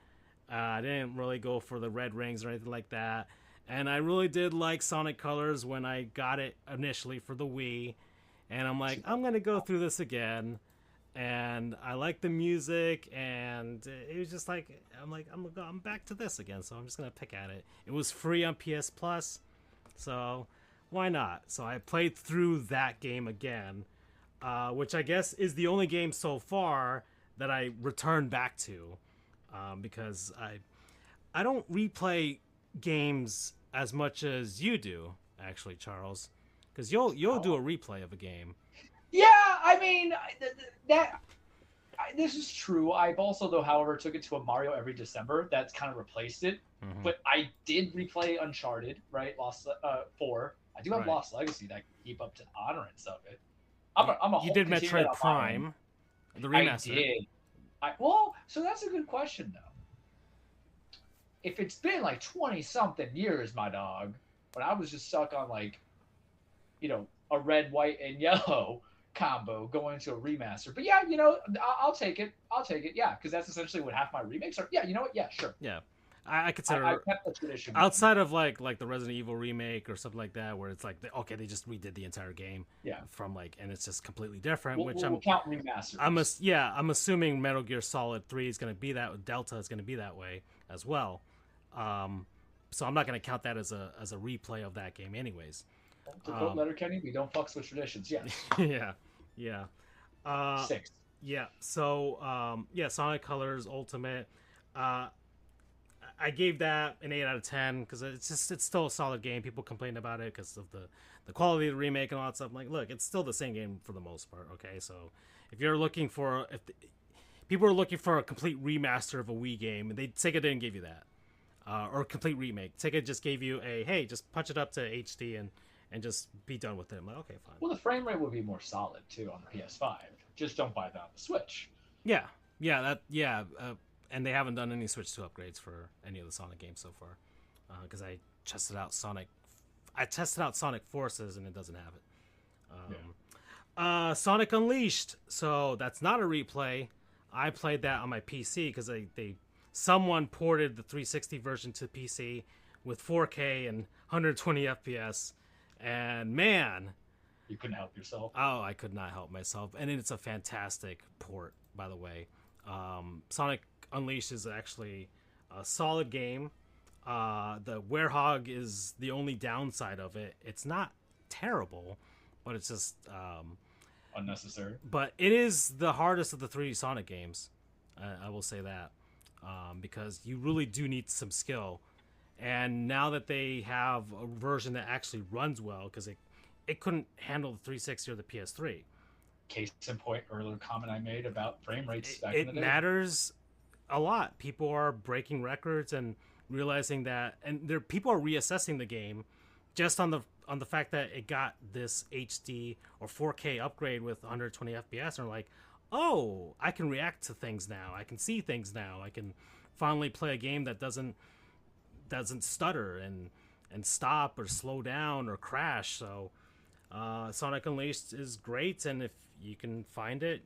I didn't really go for the red rings or anything like that. And I really did like Sonic Colors when I got it initially for the Wii. And I'm like, I'm going to go through this again. And I like the music, and it was just like, I'm back to this again, so I'm just going to pick at it. It was free on PS Plus, so why not? So I played through that game again, which I guess is the only game so far that I returned back to, because I don't replay games as much as you do, actually, Charles, because you'll do a replay of a game. Yeah, I mean this is true. I've also, though, however, took it to a Mario every December. That's kind of replaced it. Mm-hmm. But I did replay Uncharted, right? Lost 4. I do have Right. Lost Legacy that I keep up to honorance of it. I'm a You did Metroid Prime, the remaster. I did. Well, so that's a good question, though. If it's been like 20-something years, my dog, when I was just stuck on, like, a red, white, and yellow combo going into a remaster. But yeah, I'll take it. Yeah, because that's essentially what half my remakes are. Yeah, you know what? Yeah, sure. Yeah, I consider I kept the tradition outside of like the Resident Evil remake or something like that, where it's like they just redid the entire game. Yeah. From and it's just completely different. We'll count remasters. I'm assuming Metal Gear Solid 3 is going to be that. Delta is going to be that way as well. So I'm not going to count that as a replay of that game, anyways. To quote Letterkenny, we don't fucks with traditions. Yes. yeah. 6. Yeah. So Sonic Colors Ultimate. I gave that an 8 out of 10 because it's still a solid game. People complain about it because of the quality of the remake and all that stuff. I'm like, look, it's still the same game for the most part. Okay, so if you're looking for people are looking for a complete remaster of a Wii game, and Sega didn't give you that, or a complete remake. Sega just gave you hey, just punch it up to HD and just be done with it. I'm like, okay, fine. Well, the frame rate would be more solid too on the PS5. Just don't buy that on the Switch. Yeah, and they haven't done any Switch 2 upgrades for any of the Sonic games so far, because I tested out Sonic Forces and it doesn't have it. Sonic Unleashed. So that's not a replay. I played that on my PC because someone ported the 360 version to PC with 4K and 120 FPS. And man, you couldn't help yourself. Oh, I could not help myself. And it's a fantastic port, by the way. Sonic Unleashed is actually a solid game. The Werehog is the only downside of it. It's not terrible, but it's just unnecessary. But it is the hardest of the 3D Sonic games. I will say that, because you really do need some skill. And now that they have a version that actually runs well, because it couldn't handle the 360 or the PS3. Case in point, earlier comment I made about frame rates back in the day. It matters a lot. People are breaking records and realizing that, and people are reassessing the game just on the fact that it got this HD or 4K upgrade with 120 FPS, and are like, oh, I can react to things now. I can see things now. I can finally play a game that doesn't stutter and stop or slow down or crash. So Sonic Unleashed is great, and if you can find it,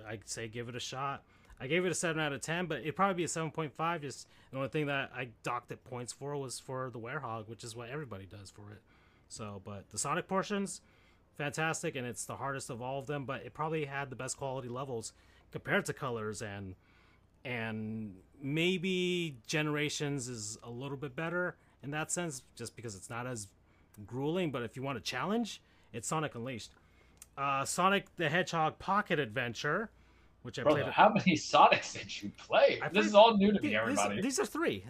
I'd say give it a shot. I gave it a 7 out of 10, but it'd probably be a 7.5. Just the only thing that I docked it points for was for the Werehog, which is what everybody does for it. So, but the Sonic portions, fantastic, and it's the hardest of all of them, but it probably had the best quality levels compared to Colors, and maybe Generations is a little bit better in that sense, just because it's not as grueling. But if you want a challenge, it's Sonic Unleashed. Sonic the Hedgehog Pocket Adventure, which I played. How many Sonics did you play? This is all new to me, everybody. These are three.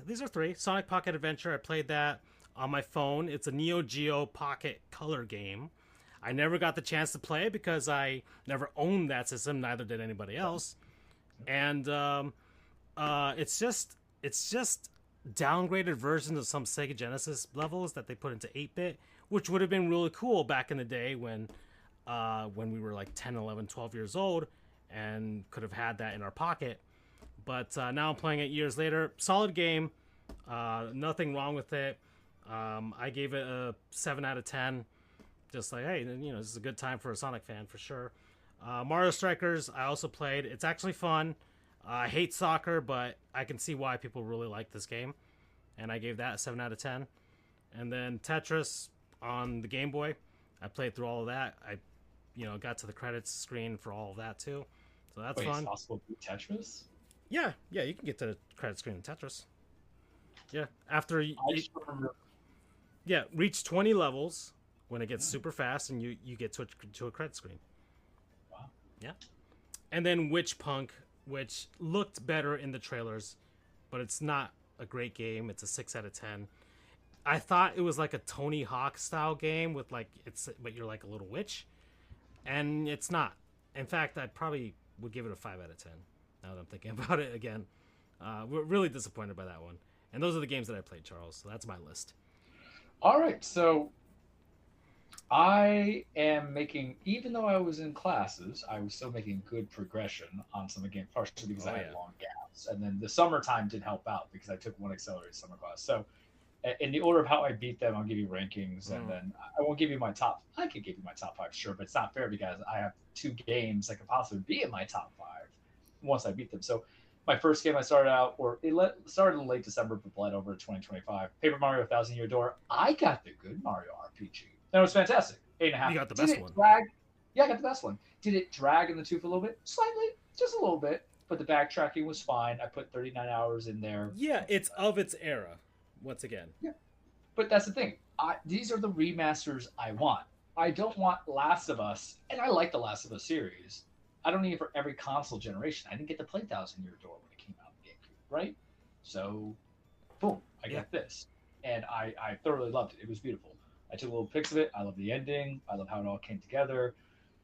Sonic Pocket Adventure. I played that on my phone. It's a Neo Geo Pocket color game. I never got the chance to play it because I never owned that system. Neither did anybody else. And it's just downgraded versions of some Sega Genesis levels that they put into 8-bit, which would have been really cool back in the day when we were like 10, 11, 12 years old and could have had that in our pocket. But now I'm playing it years later. Solid game. Nothing wrong with it. I gave it a 7 out of 10. Just like, hey, this is a good time for a Sonic fan for sure. Mario Strikers, I also played. It's actually fun. I hate soccer, but I can see why people really like this game. And I gave that a 7 out of 10. And then Tetris on the Game Boy. I played through all of that. I, got to the credits screen for all of that too. So that's Wait, fun. it's possible to beat Tetris? Yeah, you can get to the credit screen in Tetris. Yeah, after I just remember. reach 20 levels when it gets super fast, and you get to a credit screen. Wow. Yeah, and then Witch Punk, which looked better in the trailers, but it's not a great game. It's a 6 out of 10. I thought it was like a Tony Hawk style game with but you're like a little witch, and it's not. In fact, I probably would give it a 5 out of 10. Now that I'm thinking about it again, we're really disappointed by that one. And those are the games that I played, Charles. So that's my list. All right, so I am making, even though I was in classes, I was still making good progression on some of the games, partially because I had long gaps. And then the summertime did help out because I took one accelerated summer class. So in the order of how I beat them, I'll give you rankings, and then I won't give you my top. I could give you my top 5, sure, but it's not fair because I have 2 games that could possibly be in my top 5 once I beat them. So my first game I started out, started in late December, but bled over to 2025. Paper Mario: 1,000 Year Door. I got the good Mario RPG. That was fantastic. 8.5. You got the best one. Yeah, I got the best one. Did it drag in the tooth a little bit? Slightly, just a little bit. But the backtracking was fine. I put 39 hours in there. Yeah, it's of its era. Once again. Yeah. But that's the thing. These are the remasters I want. I don't want Last of Us, and I like the Last of Us series. I don't need it for every console generation. I didn't get to play 1,000 Year Door when it came out on GameCube, right? So, boom, I got this. And I thoroughly loved it. It was beautiful. I took little pics of it. I love the ending. I love how it all came together.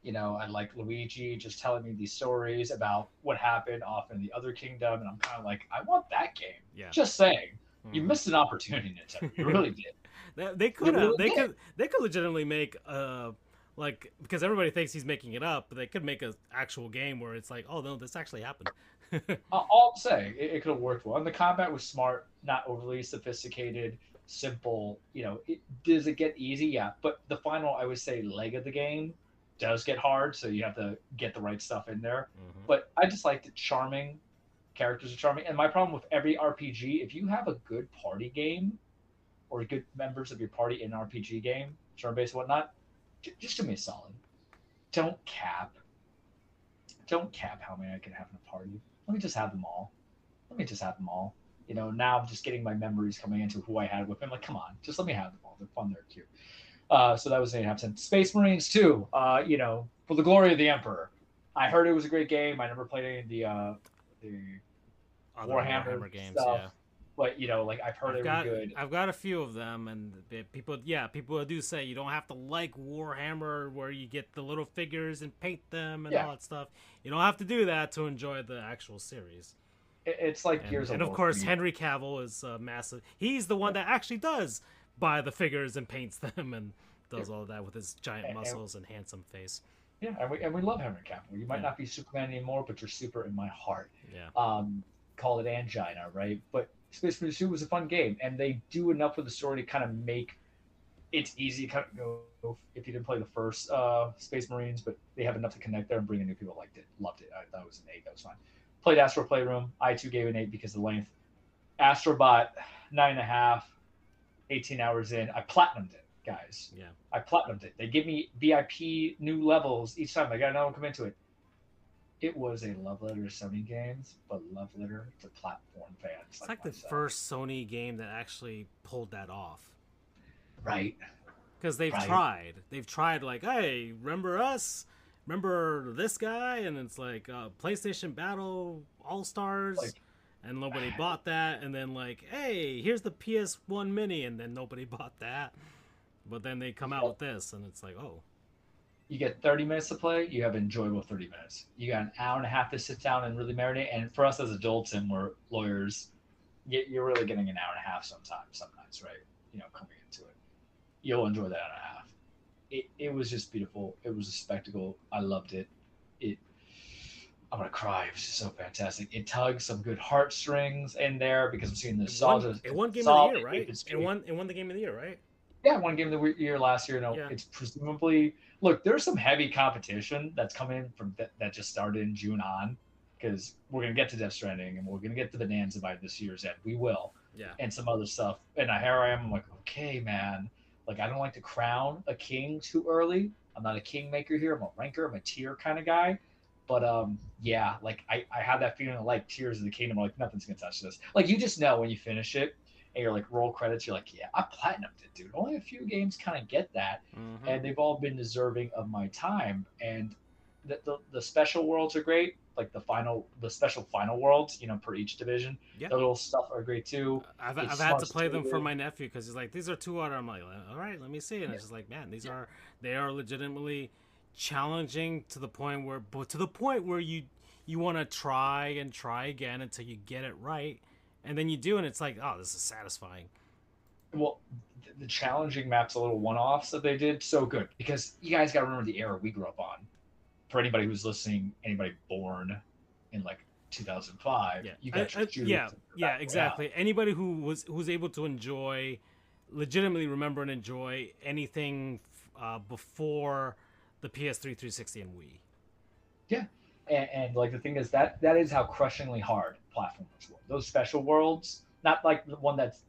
I like Luigi just telling me these stories about what happened off in the other kingdom. And I'm kind of like, I want that game. Yeah. Just saying. You missed an opportunity, Nintendo. You really did. They could have. They could legitimately make because everybody thinks he's making it up, but they could make an actual game where it's like, oh no, this actually happened. I'll say it could have worked well, and the combat was smart, not overly sophisticated, simple. Does it get easy? Yeah, but the final, I would say, leg of the game does get hard, so you have to get the right stuff in there. Mm-hmm. But I just liked it. Charming. Characters are charming, and my problem with every RPG, if you have a good party game or good members of your party in an RPG game, turn-based and whatnot, just do me a solid. Don't cap how many I can have in a party. Let me just have them all. Now I'm just getting my memories coming into who I had with them. Like, come on, just let me have them all. They're fun, they're cute. So that was 8.5. Space Marines 2, for the glory of the Emperor. I heard it was a great game. I never played any of the Warhammer games, stuff. Yeah. But I've heard they were good. I've got a few of them, and people do say you don't have to like Warhammer, where you get the little figures and paint them and all that stuff. You don't have to do that to enjoy the actual series. It's like Gears of War. And of course, Henry Cavill is massive. He's the one that actually does buy the figures and paints them and does all of that with his giant muscles and handsome face. Yeah, and we love Henry Cavill. You might not be Superman anymore, but you're super in my heart. Yeah. Call it angina, right? But Space Marine 2 was a fun game, and they do enough with the story to kind of make it easy to kind of go if you didn't play the first Space Marines, but they have enough to connect there and bring in new people. Liked it, loved it. I thought it was an 8. That was fine. Played Astro Playroom. I too gave it an 8 because of the length. Astrobot 9.5, 18 hours in. I platinumed it, guys. Yeah, I platinumed it. They give me VIP new levels each time. I got no one come into it. It was a love letter to Sony games, but love letter to platform fans. It's like the first Sony game that actually pulled that off. Right. Because they've tried. They've tried like, hey, remember us? Remember this guy? And it's like PlayStation Battle All-Stars. And nobody bought that. And then like, hey, here's the PS1 Mini. And then nobody bought that. But then they come out with this. And it's like, oh. You get 30 minutes to play, you have enjoyable 30 minutes. You got an hour and a half to sit down and really marinate. And for us as adults and we're lawyers, you're really getting an hour and a half sometimes, right? Coming into it. You'll enjoy that hour and a half. It was just beautiful. It was a spectacle. I loved it. I'm going to cry. It was just so fantastic. It tugs some good heartstrings in there because I'm seeing the nostalgia. It won Game of the Year, right? It won the Game of the Year, right? Yeah, one game of the year last year. It's presumably there's some heavy competition that's coming from that just started in June on, because we're gonna get to Death Stranding and we're gonna get to Bonanza by this year's end. We will, and some other stuff. And here I am. I'm like, okay, man. Like, I don't like to crown a king too early. I'm not a kingmaker here. I'm a ranker. I'm a tier kind of guy. But yeah, like I have that feeling of like Tears of the Kingdom. Like nothing's gonna touch this. Like you just know when you finish it and you're like roll credits. You're like, yeah, I platinumed it, dude. Only a few games kind of get that, Mm-hmm. and they've all been deserving of my time. And the special worlds are great. Like the special final worlds, per each division. Yeah. The little stuff are great too. I've had to play them for my nephew because he's like, these are 2 hour. I'm like, all right, let me see. And it's just like, man, they are legitimately challenging to the point where you want to try and try again until you get it right, and then you do, and it's like, oh, this is satisfying. Well, the challenging maps, a little one-offs that they did, so good because you guys got to remember the era we grew up on. For anybody who's listening, anybody born in like 2005, yeah, you got yeah, exactly. Anybody who's able to legitimately remember and enjoy anything before the PS3, 360, and Wii. Yeah, and like the thing is that is how crushingly hard platformers were. Those special worlds, not like the one that's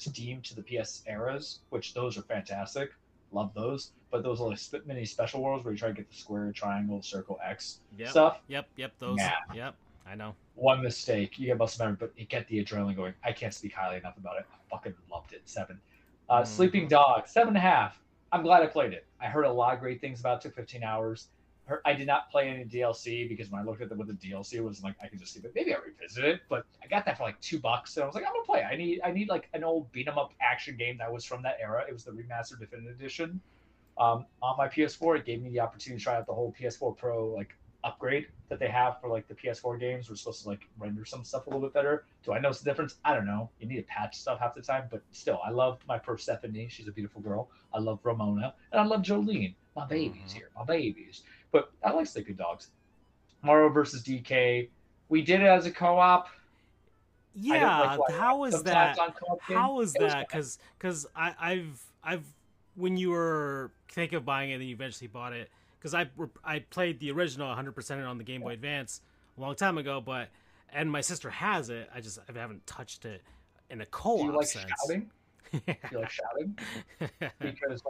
deemed to the PS eras, which those are fantastic. Love those, but those are like mini special worlds where you try to get the square, triangle, circle, X stuff. Yep, those. Nah. Yep, I know. One mistake, you get busted better, but it get the adrenaline going. I can't speak highly enough about it. I fucking loved it. 7. Sleeping Dog, 7.5. I'm glad I played it. I heard a lot of great things about it. Took 15 hours. I did not play any DLC because when I looked at what the DLC was, like I could just see it. Maybe I revisit it, but I got that for like $2, and I was like, I'm gonna play it. I need like an old beat 'em up action game that was from that era. It was the remastered definitive edition. On my PS4, it gave me the opportunity to try out the whole PS4 Pro like upgrade that they have for like the PS4 games. We're supposed to like render some stuff a little bit better. Do I notice the difference? I don't know. You need to patch stuff half the time, but still, I love my Persephone. She's a beautiful girl. I love Ramona, and I love Jolene. My babies here, my babies. But I like Sleeping Dogs. Mario versus DK. We did it as a co-op. Yeah, how is that? How is that? Because I've when you were thinking of buying it and you eventually bought it, because I played the original 100% on the Game Boy Advance a long time ago, and my sister has it. I haven't touched it in a co-op. Do you like sense. shouting? Do you like shouting? Because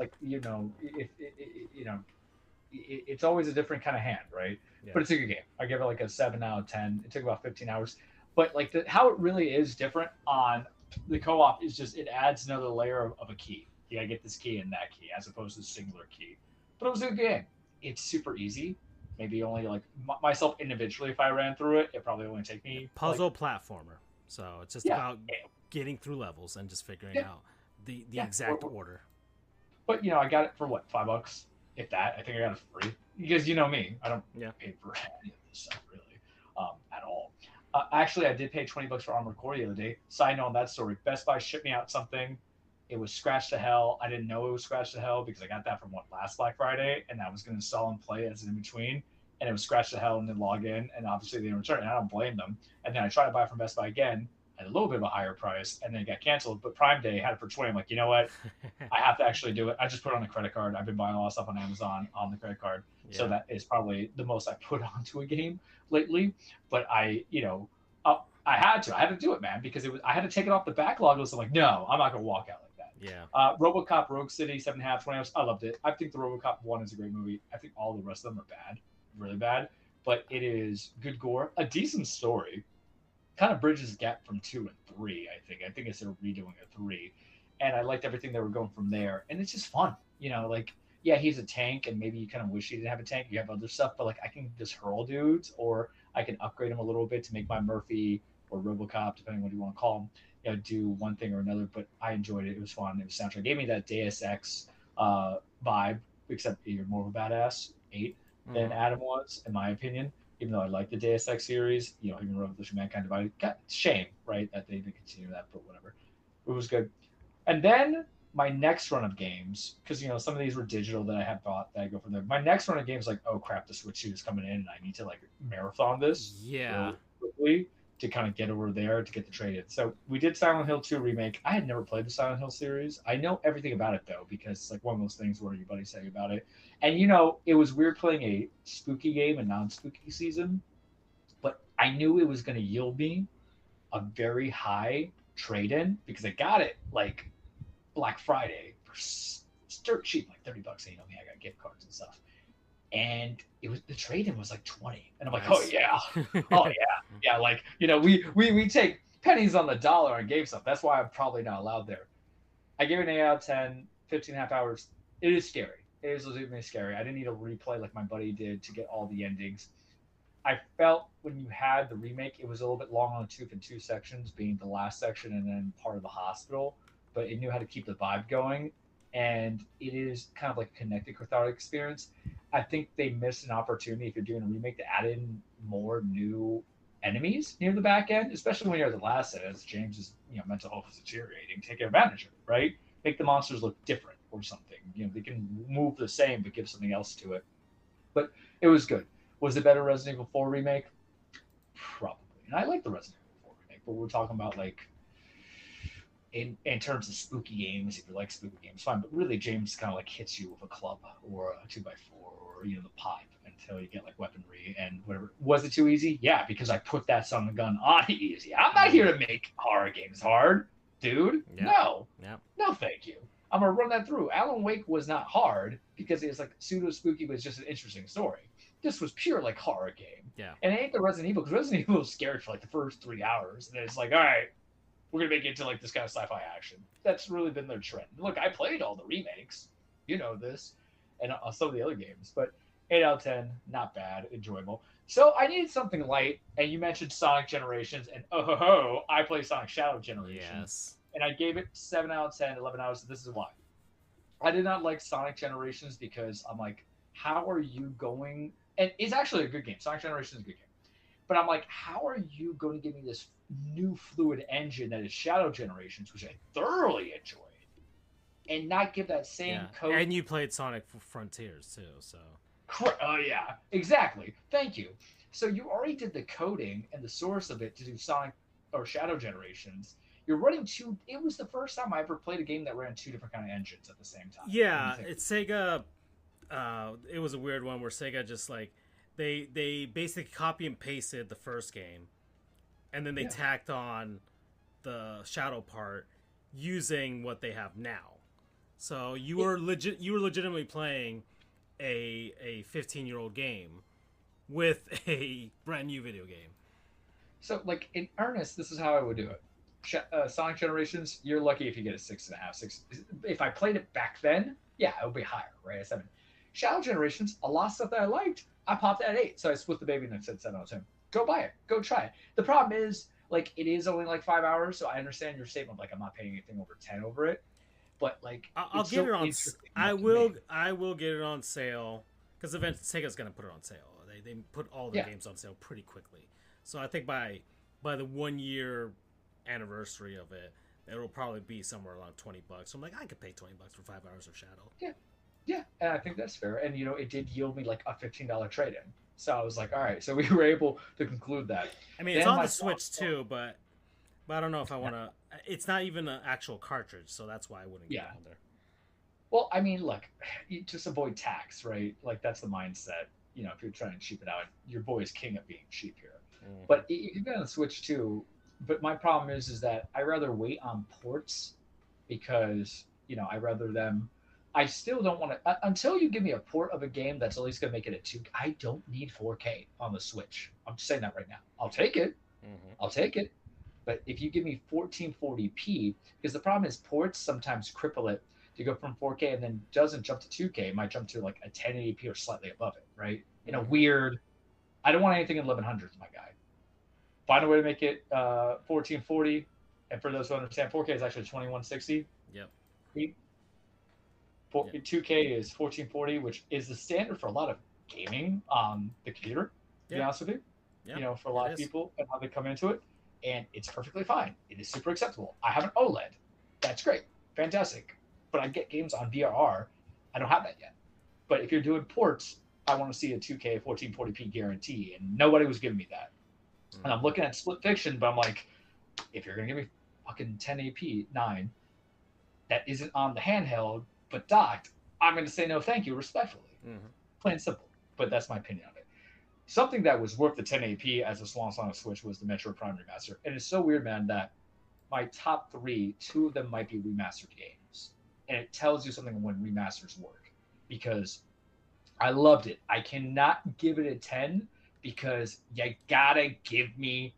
it's always a different kind of hand, right? Yeah. But it's a good game. I give it like a 7 out of 10. It took about 15 hours, but like how it really is different on the co-op is just it adds another layer of a key. You gotta get this key and that key as opposed to a singular key. But it was a good game. It's super easy. Maybe only like myself individually, if I ran through it, it probably only take me puzzle platformer. So it's just about getting through levels and just figuring out the exact order. But I got it for what, $5? If that, I think I got it free because you know me, I don't pay for any of this stuff really, at all. Actually, I did pay $20 for Armored Core the other day. Side note on that story: Best Buy shipped me out something. It was scratched to hell. I didn't know it was scratched to hell because I got that from last Black Friday, and I was going to install and play as an in between, and it was scratched to hell and then log in, and obviously they didn't return it. And I don't blame them. And then I tried to buy it from Best Buy again at a little bit of a higher price, and then it got canceled. But Prime Day had it for 20. I'm like, you know what? I have to actually do it. I just put it on a credit card. I've been buying a lot of stuff on Amazon on the credit card, so that is probably the most I put onto a game lately. But I had to do it, man, because I had to take it off the backlog list. I'm like, no, I'm not gonna walk out like that. Yeah. RoboCop Rogue City, 7.5, 20 hours. I loved it. I think the RoboCop 1 is a great movie. I think all the rest of them are bad, really bad. But it is good gore, a decent story. Kind of bridges the gap from 2 and 3, I think. I think it's redoing a 3. And I liked everything they were going from there. And it's just fun. He's a tank, and maybe you kind of wish he didn't have a tank. You have other stuff, but like I can just hurl dudes, or I can upgrade him a little bit to make my Murphy or RoboCop, depending on what you want to call him, do one thing or another. But I enjoyed it. It was fun. It was soundtrack. It gave me that Deus Ex vibe, except you're more of a badass 8 than Adam was, in my opinion. Even though I like the Deus Ex series, even Revolution Mankind Divided. Shame, right, that they didn't continue that, but whatever. It was good. And then my next run of games, because some of these were digital that I had bought that I go from there. My next run of games, like, oh crap, the Switch 2 is coming in, and I need to like marathon this really quickly to kind of get over there to get the trade in. So we did Silent Hill 2 remake. I had never played the Silent Hill series. I know everything about it though, because it's like one of those things where your buddies tell you about it. And it was weird playing a spooky game, a non-spooky season, but I knew it was going to yield me a very high trade-in because I got it like Black Friday for dirt cheap, like $30. You know me, I got gift cards and stuff. And it was the trade-in was like 20, and I'm like, Nice. oh yeah, oh yeah, like we take pennies on the dollar on GameStop. That's why I'm probably not allowed there. I gave it an 8 out of 10, 15 and a half hours. It is scary. It is legitimately scary. I didn't need a replay like my buddy did to get all the endings. I felt when you had the remake, it was a little bit long on the tooth in two sections, being the last section and then part of the hospital, but it knew how to keep the vibe going. And it is kind of like a connected cathartic experience. I think they missed an opportunity if you're doing a remake to add in more new enemies near the back end, especially when you're at the last set, as James's mental health is deteriorating. Take advantage of it, right? Make the monsters look different or something. They can move the same but give something else to it. But it was good. Was it better Resident Evil 4 remake? Probably. And I like the Resident Evil 4 remake, but we're talking about like in terms of spooky games, if you like spooky games, fine. But really, James kind of like hits you with a club or a 2x4 or the pipe until you get like weaponry and whatever. Was it too easy? Yeah, because I put that son of a gun on easy. I'm not here to make horror games hard, dude. Yep. No. Yep. No, thank you. I'm gonna run that through. Alan Wake was not hard because it was like pseudo spooky, but it's just an interesting story. This was pure like horror game. Yeah. And it ain't the Resident Evil, because Resident Evil was scary for like the first 3 hours, and then it's like, all right, we're gonna make it into like this kind of sci-fi action. That's really been their trend. Look, I played all the remakes, you know this, and some of the other games, but 8 out of 10, not bad, enjoyable. So I needed something light, and you mentioned Sonic Generations, and I play Sonic Shadow Generations. Yes. And I gave it 7 out of 10, 11 hours. This is why. I did not like Sonic Generations because I'm like, how are you going? And it's actually a good game. Sonic Generations is a good game. But I'm like, how are you going to give me this new fluid engine that is Shadow Generations, which I thoroughly enjoyed, and not give that same code? And you played Sonic Frontiers too, so. Oh yeah, exactly. Thank you. So you already did the coding and the source of it to do Sonic or Shadow Generations. You're running two. It was the first time I ever played a game that ran two different kind of engines at the same time. Yeah, it's Sega. It was a weird one where Sega just like they basically copy and pasted the first game, and then they tacked on the Shadow part using what they have now. So you were legitimately playing a 15-year-old game with a brand new video game. So like in earnest, this is how I would do it. Sonic Generations, you're lucky if you get a 6.5, 6. If I played it back then, yeah, it would be higher, right? A 7. Shadow Generations, a lot of stuff that I liked, I popped at 8, so I split the baby and I said 7 out of 10. Go buy it, go try it. The problem is, like, it is only like 5 hours, so I understand your statement, like, I'm not paying anything over 10 over it, but like, I'll get it on. I will get it on sale because eventually Sega's gonna put it on sale. They put all their games on sale pretty quickly, so I think by the 1 year anniversary of it, it'll probably be somewhere around $20. So I'm like, I could pay $20 for 5 hours of Shadow. Yeah, and I think that's fair. And it did yield me like a $15 trade-in. So I was like, all right. So we were able to conclude that. I mean, it's on the Switch too, but I don't know if I want to. It's not even an actual cartridge, so that's why I wouldn't get it on there. Well, I mean, look, you just avoid tax, right? Like that's the mindset. If you're trying to cheap it out, your boy is king of being cheap here. Mm-hmm. But you can get on the Switch too. But my problem is that I rather wait on ports because I rather them. I still don't want to until you give me a port of a game that's at least going to make it a 2. I don't need 4K on the Switch. I'm just saying that right now. I'll take it. Mm-hmm. I'll take it. But if you give me 1440p, because the problem is ports sometimes cripple it to go from 4K and then doesn't jump to 2K. It might jump to like a 1080p or slightly above it, right? In a weird. I don't want anything in 1100s, my guy. Find a way to make it 1440, and for those who understand, 4K is actually 2160. Yep. 2K is 1440, which is the standard for a lot of gaming on the computer. To be honest with you, for a lot of people and how they come into it, and it's perfectly fine. It is super acceptable. I have an OLED. That's great, fantastic. But I get games on VRR. I don't have that yet. But if you're doing ports, I want to see a 2K 1440p guarantee, and nobody was giving me that. And I'm looking at Split Fiction, but I'm like, if you're going to give me fucking 1080p 9 that isn't on the handheld but docked, I'm going to say no thank you respectfully. Mm-hmm. Plain and simple. But that's my opinion on it. Something that was worth the 1080p as a swan song on Switch was the Metroid Prime Remaster. And it's so weird, man, that my top 3, 2 of them might be remastered games. and it tells you something when remasters work, because I loved it. I cannot give it a 10 because you gotta give me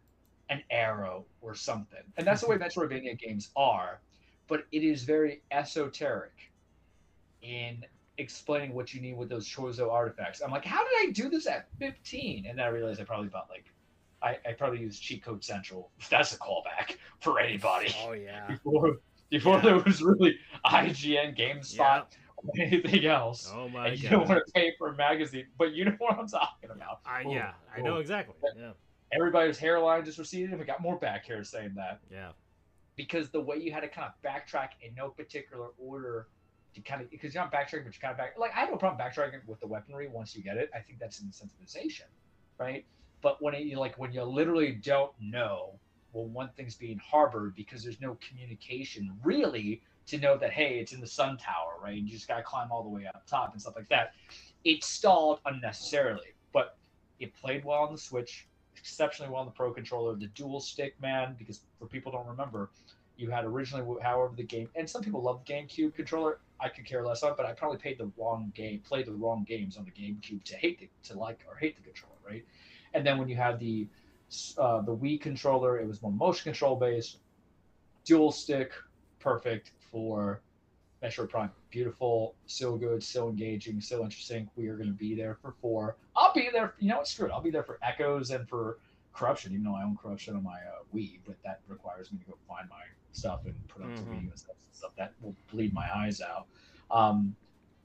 an arrow or something. And that's the way Metroidvania games are, but it is very esoteric in explaining what you need with those Chozo artifacts. I'm like, how did I do this at 15? And then I realized I probably bought like, I probably used Cheat Code Central. That's a callback for anybody. Oh yeah. Before there was really IGN, GameSpot, or anything else. Oh my and you god. don't want to pay for a magazine, but you know what I'm talking about. I know exactly. Yeah. Everybody's hairline just receded, and we got more back hair saying that. Yeah. Because the way you had to kind of backtrack in no particular order to kind of, because you're not backtracking, but you kind of back. Like, I have no problem backtracking with the weaponry once you get it. I think that's incentivization, right? But when when you literally don't know, well, one thing's being harbored because there's no communication really to know that, hey, it's in the sun tower, right? You just got to climb all the way up top and stuff like that. It stalled unnecessarily, but it played well on the Switch, exceptionally well on the Pro Controller. The dual stick, man, because for people who don't remember, you had originally, however, the game, and some people love the GameCube controller. I could care less on, but I probably played the wrong games on the GameCube to hate the controller, right? And then when you had the Wii controller, it was more motion control based. Dual stick, perfect for Metroid Prime. Beautiful, so good, so engaging, so interesting. We are going to be there for 4. I'll be there. You know what? Screw it. I'll be there for Echoes and for Corruption, even though I own Corruption on my Wii, but that requires me to go find my stuff and put up the Wii and stuff. That will bleed my eyes out.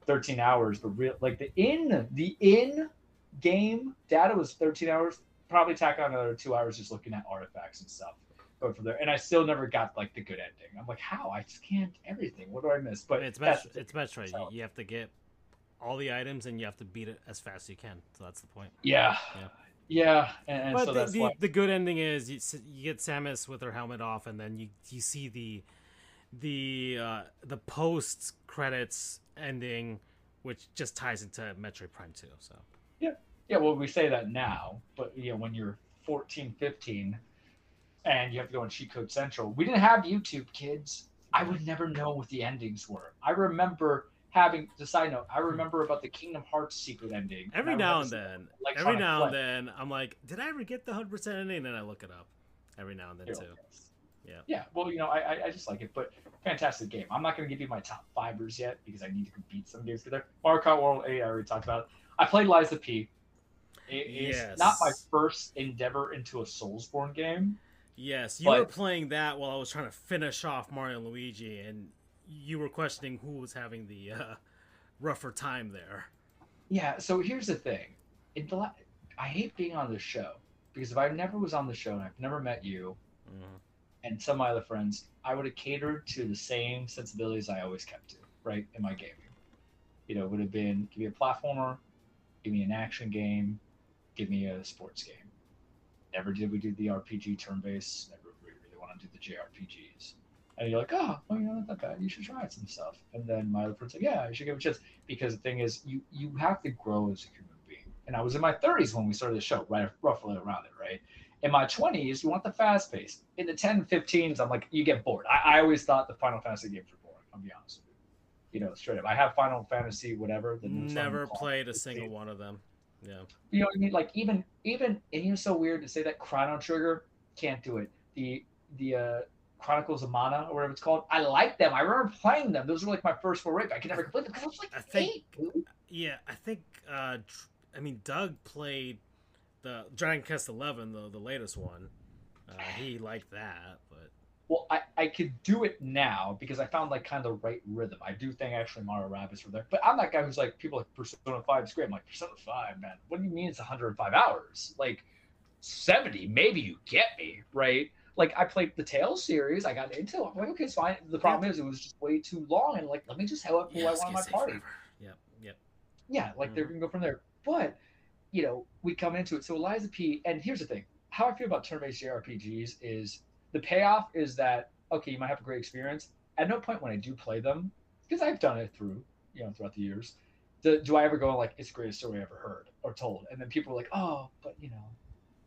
13 hours, but the in-game data was 13 hours. Probably tack on another 2 hours just looking at artifacts and stuff. Going from there, and I still never got like the good ending. I'm like, how? I just can't everything. What do I miss? But it's Metroid. You have to get all the items, and you have to beat it as fast as you can. So that's the point. Yeah. And but so the good ending is you get Samus with her helmet off, and then you see the post credits ending, which just ties into Metroid Prime 2. So yeah. Well, we say that now, but when you're 14, 15. And you have to go on Cheat Code Central. We didn't have YouTube, kids. I would never know what the endings were. I remember having, the side note, I remember about the Kingdom Hearts secret ending. Every now and then, I'm like, did I ever get the 100% ending? And then I look it up. Every now and then, too. Yeah. Yeah, well, I just like it, but fantastic game. I'm not going to give you my top 5ers yet because I need to beat some games there. Mario Kart World 8, I already talked about it. I played Lies of P. It's not my first endeavor into a Soulsborne game. Yes, you were playing that while I was trying to finish off Mario and Luigi, and you were questioning who was having the rougher time there. Yeah, so here's the thing. I hate being on this show, because if I never was on the show and I've never met you and some of my other friends, I would have catered to the same sensibilities I always kept to, right, in my gaming. It would have been, give me a platformer, give me an action game, give me a sports game. Never did we do the RPG turn-based. Never really want to do the JRPGs. And you're like, oh, well, not that bad. You should try some stuff. And then my other friend's like, yeah, you should give it a chance. Because the thing is, you have to grow as a human being. And I was in my 30s when we started the show, right, roughly around it, right? In my 20s, you want the fast pace. In the 10, 15s, I'm like, you get bored. I always thought the Final Fantasy games were boring. I'll be honest with you. Straight up. I have Final Fantasy, whatever. Never played a single one of them. Yeah. You know what I mean? Like even and it's so weird to say that Chrono Trigger can't do it. The Chronicles of Mana or whatever it's called. I like them. I remember playing them. Those were like my first foray. But I could never complete them because I was like 8. Yeah, I think. Doug played the Dragon Quest 11, the latest one. He liked that, but. Well, I could do it now because I found like kind of the right rhythm. I do think actually Mario Rabbids were there, but I'm that guy who's like, people like Persona 5 is great. I'm like, Persona 5, man, what do you mean it's 105 hours? Like 70, maybe you get me, right? Like I played the Tales series, I got into it. I'm like, okay, it's fine. The problem is it was just way too long, and like, let me just have up who I want in my party. Yep. Yeah, like they're gonna go from there. But we come into it. So Eliza P. And here's the thing: how I feel about turn-based JRPGs is. The payoff is that, okay, you might have a great experience. At no point when I do play them, because I've done it throughout the years, do I ever go like, it's the greatest story I ever heard or told? And then people are like, oh, but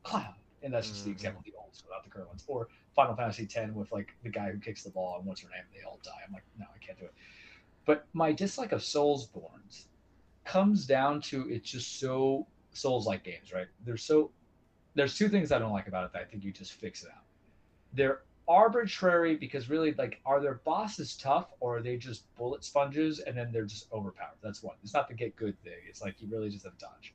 Cloud. And that's just the example of the old school, not the current ones. Or Final Fantasy X with like the guy who kicks the ball and what's her name? They all die. I'm like, no, I can't do it. But my dislike of Soulsborns comes down to it's just so Souls-like games, right? There's two things I don't like about it that I think you just fix it out. They're arbitrary because really, like, are their bosses tough or are they just bullet sponges and then they're just overpowered? That's one. It's not the get good thing. It's like you really just have to dodge.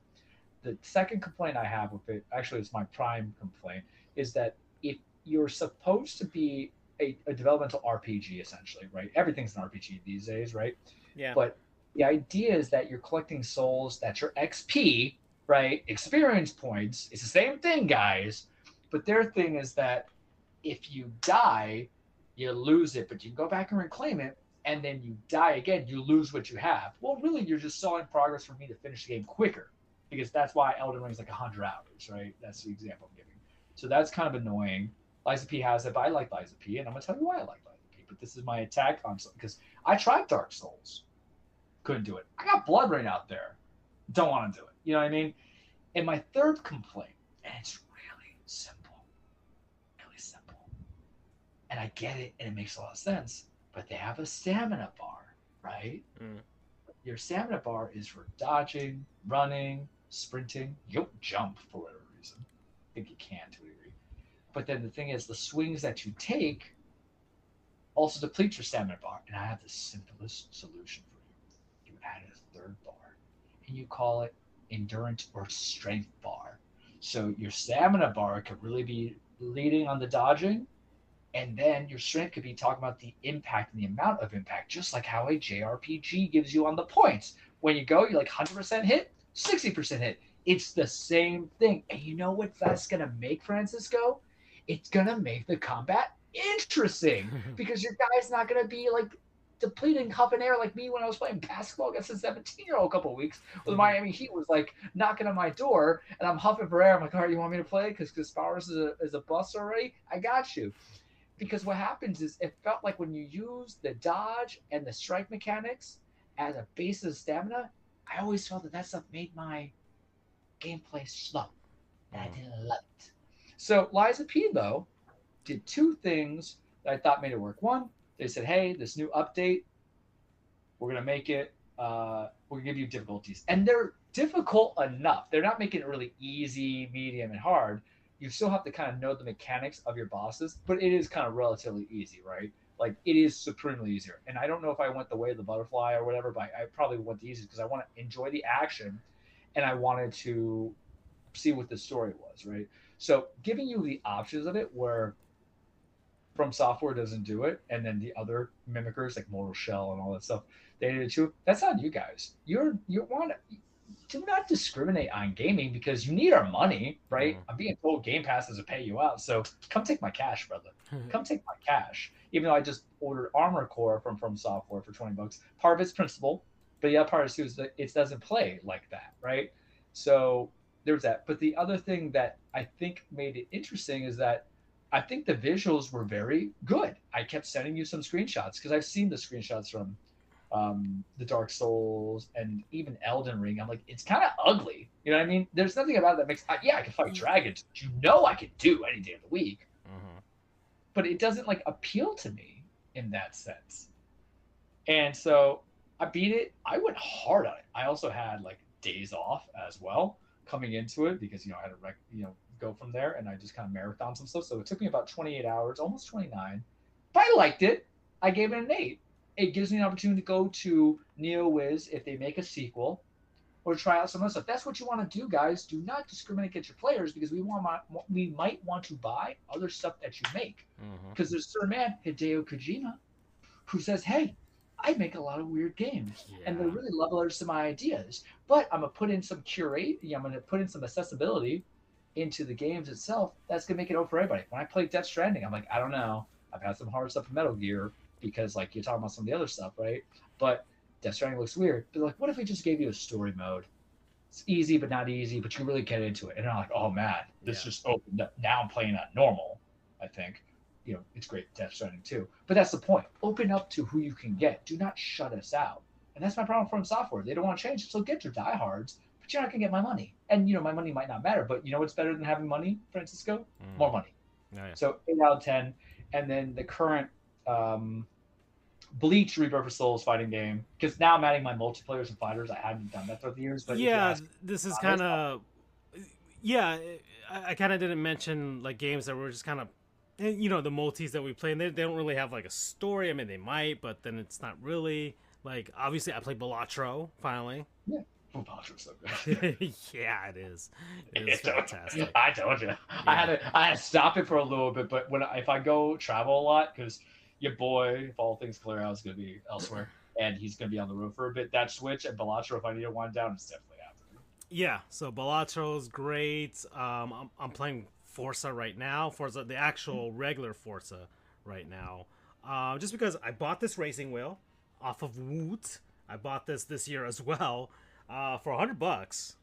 The second complaint I have with it, actually, it's my prime complaint, is that if you're supposed to be a developmental RPG, essentially, right? Everything's an RPG these days, right? Yeah. But the idea is that you're collecting souls, that's your XP, right? Experience points. It's the same thing, guys. But their thing is that if you die, you lose it, but you can go back and reclaim it, and then you die again, you lose what you have. Well, really, you're just stalling progress for me to finish the game quicker, because that's why Elden Ring's like 100 hours, right? That's the example I'm giving. So that's kind of annoying. Liza P has it, but I like Liza P, and I'm gonna tell you why I like Liza P. But this is my attack on because I tried Dark Souls, couldn't do it. I got Blood Rain out there, don't want to do it. You know what I mean? And my third complaint, and it's really simple, and I get it, and it makes a lot of sense. But they have a stamina bar, right? Your stamina bar is for dodging, running, sprinting. You don't jump for whatever reason. I think you can to a degree. But then the thing is, the swings that you take also deplete your stamina bar. And I have the simplest solution for you. You add a third bar, and you call it endurance or strength bar. So your stamina bar could really be leading on the dodging, and then your strength could be talking about the impact and the amount of impact, just like how a JRPG gives you on the points. When you go, you're like 100% hit, 60% hit. It's the same thing. And you know what that's going to make, Francisco? It's going to make the combat interesting because your guy's not going to be like depleting, huffing air like me when I was playing basketball against a 17-year-old a couple of weeks with Miami Heat was like knocking on my door and I'm huffing for air. I'm like, all right, you want me to play? Because Powers is a bust already? I got you. Because what happens is it felt like when you use the dodge and the strike mechanics as a base of stamina, I always felt that stuff made my gameplay slow. And I didn't like it. So Liza P, though, did two things that I thought made it work. One, they said, hey, this new update, we're going to make it, we're going to give you difficulties. And they're difficult enough. They're not making it really easy, medium, and hard. You still have to kind of know the mechanics of your bosses, but it is kind of relatively easy, right? Like, it is supremely easier. And I don't know if I went the way of the butterfly or whatever, but I probably went the easiest because I want to enjoy the action and I wanted to see what the story was, right? So giving you the options of it where From Software doesn't do it, and then the other mimickers like Mortal Shell and all that stuff, they did it too. That's on you guys. You want to do not discriminate on gaming because you need our money, right? I'm being told Game Pass doesn't pay you out, so come take my cash, brother. Come take my cash. Even though I just ordered Armor Core from Software for $20. Part of it's principle, but the other part is too is that it doesn't play like that, right? So there's that. But the other thing that I think made it interesting is that I think the visuals were very good. I kept sending you some screenshots because I've seen the screenshots from the Dark Souls and even Elden Ring. I'm like, it's kind of ugly. You know what I mean? There's nothing about it that makes, yeah, I can fight dragons, which you know I can do any day of the week. But it doesn't like appeal to me in that sense. And so I beat it. I went hard on it. I also had like days off as well coming into it because, I had to, go from there, and I just kind of marathon some stuff. So it took me about 28 hours, almost 29. But I liked it. I gave it an 8. It gives me an opportunity to go to NeoWiz if they make a sequel, or try out some other stuff. That's what you want to do, guys. Do not discriminate against your players because we might want to buy other stuff that you make. Because there's a certain man, Hideo Kojima, who says, hey, I make a lot of weird games, and they really love some of my ideas. But I'm going to put in some I'm going to put in some accessibility into the games itself. That's going to make it open for everybody. When I play Death Stranding, I'm like, I don't know. I've had some hard stuff in Metal Gear because, like, you're talking about some of the other stuff, right? But Death Stranding looks weird. But, like, what if we just gave you a story mode? It's easy, but not easy, but you really get into it. And I'm like, oh, man, this just opened up. Now I'm playing at normal, I think. It's great, Death Stranding, too. But that's the point. Open up to who you can get. Do not shut us out. And that's my problem from Software. They don't want to change it. So get your diehards, but you're not going to get my money. And, my money might not matter. But you know what's better than having money, Francisco? More money. So 8 out of 10. And then the current Bleach Rebirth of Souls fighting game, because now I'm adding my multiplayers and fighters. I hadn't done that throughout the years, but Yeah, this is kind of yeah. I kind of didn't mention like games that were just kind of the multis that we play, and they don't really have like a story. I mean, they might, but then it's not really like obviously I played Balatro finally. Yeah. Balatro so good. Yeah, it is. It is fantastic. I told you. Yeah. I had to stop it for a little bit, but if I go travel a lot, because your boy, if all things clear out, is going to be elsewhere, and he's going to be on the road for a bit. That Switch and Balatro, if I need to wind down, it's definitely happening. Yeah, so Balatro's great. I'm playing Forza right now. Forza, the actual regular Forza right now. Just because I bought this racing wheel off of Woot. I bought this year as well for $100,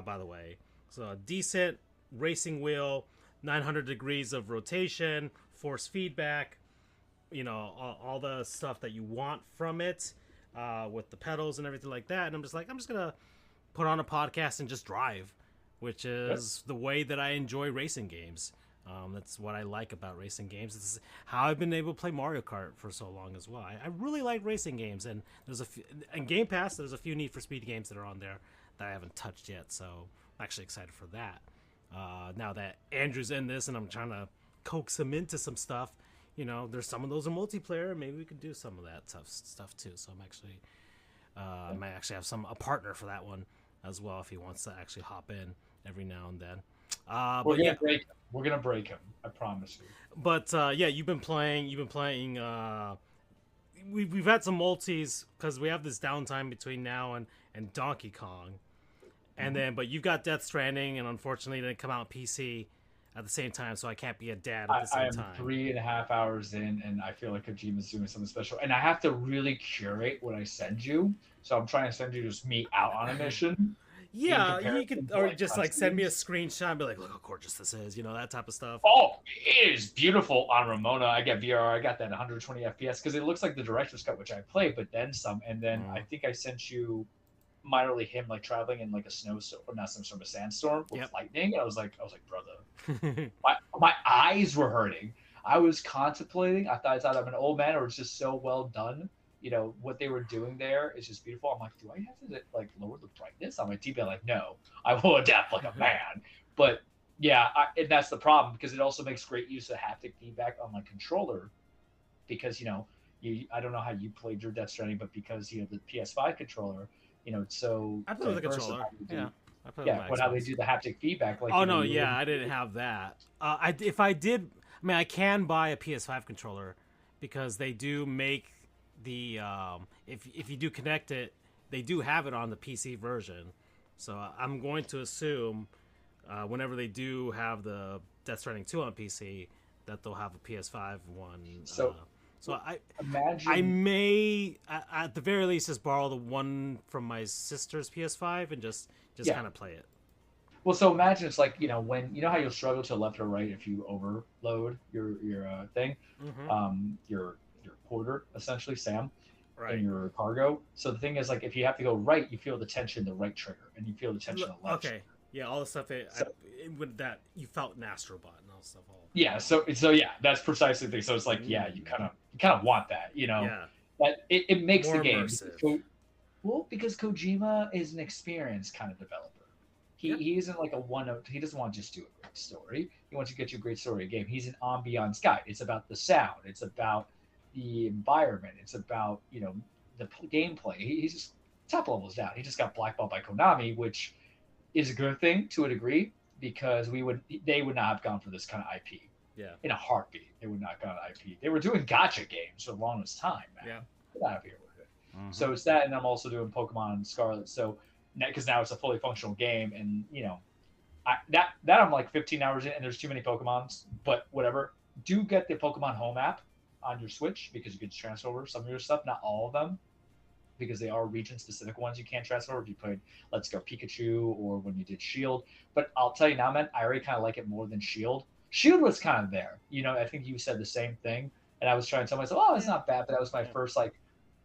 by the way. So a decent racing wheel, 900 degrees of rotation, force feedback, all the stuff that you want from it with the pedals and everything like that. And I'm just going to put on a podcast and just drive, which is the way that I enjoy racing games. That's what I like about racing games. This is how I've been able to play Mario Kart for so long as well. I really like racing games, and there's in Game Pass, there's a few Need for Speed games that are on there that I haven't touched yet, so I'm actually excited for that. Now that Andrew's in this and I'm trying to coax him into some stuff, there's some of those in multiplayer. Maybe we could do some of that tough stuff too. So I'm actually, I might actually have a partner for that one as well if he wants to actually hop in every now and then. We're gonna break him. We're gonna break him. I promise you. But you've been playing. We've had some multis because we have this downtime between now and Donkey Kong, and then but you've got Death Stranding, and unfortunately it didn't come out on PC at the same time, so I can't be a dad at the same time. I am 3.5 hours in, and I feel like Kojima's doing something special, and I have to really curate what I send you. So I'm trying to send you just me out on a mission. Yeah, you could, or just like send me a screenshot and be like, look how gorgeous this is, that type of stuff. Oh, it is beautiful on Ramona. I got VR, I got that 120 FPS because it looks like the director's cut, which I played, but then some. And then I think I sent you minorly him like traveling in like a snowstorm, or not snowstorm, a sandstorm with lightning. And I was like, brother, my eyes were hurting. I was contemplating. I thought I'm an old man, or it's just so well done. What they were doing there is just beautiful. I'm like, do I have to like lower the brightness on my TV? I'm like, no, I will adapt like a man. But yeah, and that's the problem because it also makes great use of haptic feedback on my controller because, I don't know how you played your Death Stranding, but because you have the PS5 controller, it's so. I play with the controller. Yeah. But how they do the haptic feedback. Like, oh, no, yeah, I didn't have that. If I did, I can buy a PS5 controller because they do make the if you do connect it, they do have it on the PC version. So I'm going to assume whenever they do have the Death Stranding 2 on PC that they'll have a PS5 one. So I may at the very least just borrow the one from my sister's PS5 and just kind of play it. Well, so imagine it's like when how you'll struggle to left or right if you overload your thing, your porter, essentially, Sam, and your cargo. So the thing is, like, if you have to go right, you feel the tension, the right trigger, and you feel the tension on the left. Okay, yeah, all the stuff with that you felt in Astrobot and all stuff. Yeah, so yeah, that's precisely the thing. So it's like, yeah, you kind of want that, Yeah. But it makes more the game. Because Kojima is an experienced kind of developer. He isn't like a one-note. He doesn't want to just do a great story. He wants to get you a great story game. He's an ambiance guy. It's about the sound. It's about the environment. It's about the gameplay. He's just top levels down. He just got blackballed by Konami, which is a good thing to a degree because they would not have gone for this kind of IP. Yeah. In a heartbeat, they would not have gone IP. They were doing gacha games for the longest time, man. Yeah. Get out of here with it. Mm-hmm. So it's that, and I'm also doing Pokemon Scarlet. So because now it's a fully functional game, and that I'm like 15 hours in, and there's too many Pokemons, but whatever. Do get the Pokemon Home app on your Switch because you can transfer over some of your stuff, not all of them, because they are region-specific ones you can't transfer over if you played Let's Go Pikachu or when you did Shield. But I'll tell you now, man, I already kind of like it more than Shield. Shield was kind of there. I think you said the same thing, and I was trying to tell myself, oh, it's not bad, but that was my first, like,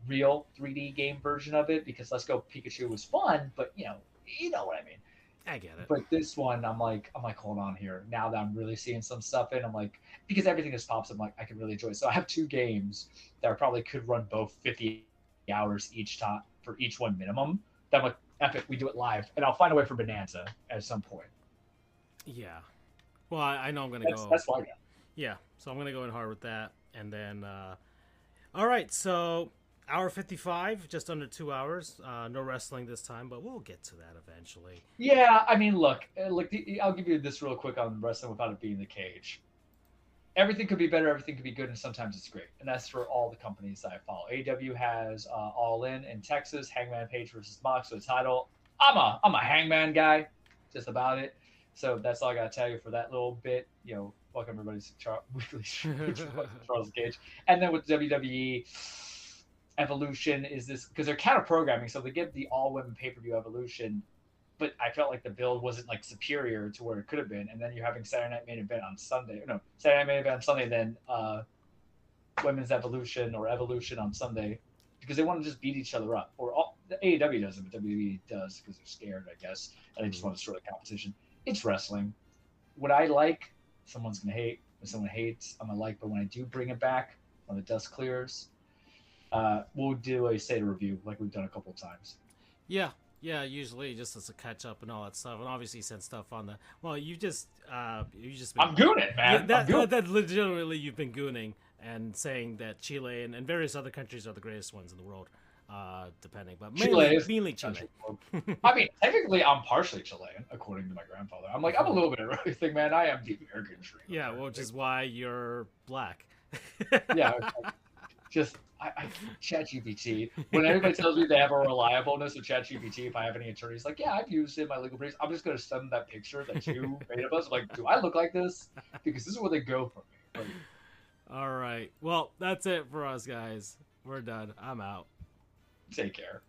real 3D game version of it because Let's Go Pikachu was fun, but, you know what I mean. I get it. But this one, I'm like, hold on here. Now that I'm really seeing some stuff in, I'm like, because everything just pops up, I'm like, I can really enjoy it. So I have two games that I probably could run both 50 hours each time for each one minimum. That I'm like, epic, we do it live, and I'll find a way for Bonanza at some point. Yeah. Well, I know I'm gonna That's go. that's why I got. Yeah, so I'm gonna go in hard with that, and then. All right, so hour 55, just under 2 hours. No wrestling this time, but we'll get to that eventually. Yeah, I mean, look, I'll give you this real quick on wrestling without it being the cage. Everything could be better, everything could be good, and sometimes it's great. And that's for all the companies that I follow. AW has All In Texas, Hangman Page versus Mox for the title. I'm a Hangman guy, just about it. So that's all I gotta tell you for that little bit. Welcome everybody's weekly Charles Cage. And then with WWE Evolution is this because they're counter programming, so they give the all women pay per view Evolution, but I felt like the build wasn't like superior to where it could have been. And then you're having Saturday Night Main Event on Sunday. No, Saturday Night Main Event on Sunday, then Women's Evolution or Evolution on Sunday because they want to just beat each other up. The AEW doesn't, but WWE does because they're scared, I guess, and they just want to destroy the competition. It's wrestling. What I like, someone's gonna hate. When someone hates, I'm gonna like. But when I do bring it back, when the dust clears, we'll do a state review like we've done a couple of times. Yeah, usually just as a catch up and all that stuff, and obviously send stuff on the. Well, you just been, I'm gooning, man. Yeah, that legitimately you've been gooning and saying that Chile and various other countries are the greatest ones in the world, depending, but mainly Chile. I mean, technically, I'm partially Chilean, according to my grandfather. I'm a little bit of everything, man. I am the American dream. Yeah, which is why you're black. Yeah, I ChatGPT. When everybody tells me they have a reliableness of ChatGPT, if I have any attorneys, like, yeah, I've used it in my legal briefs. I'm just gonna send them that picture that you made of us. Like, do I look like this? Because this is where they go for me. Like, all right. Well, that's it for us, guys. We're done. I'm out. Take care.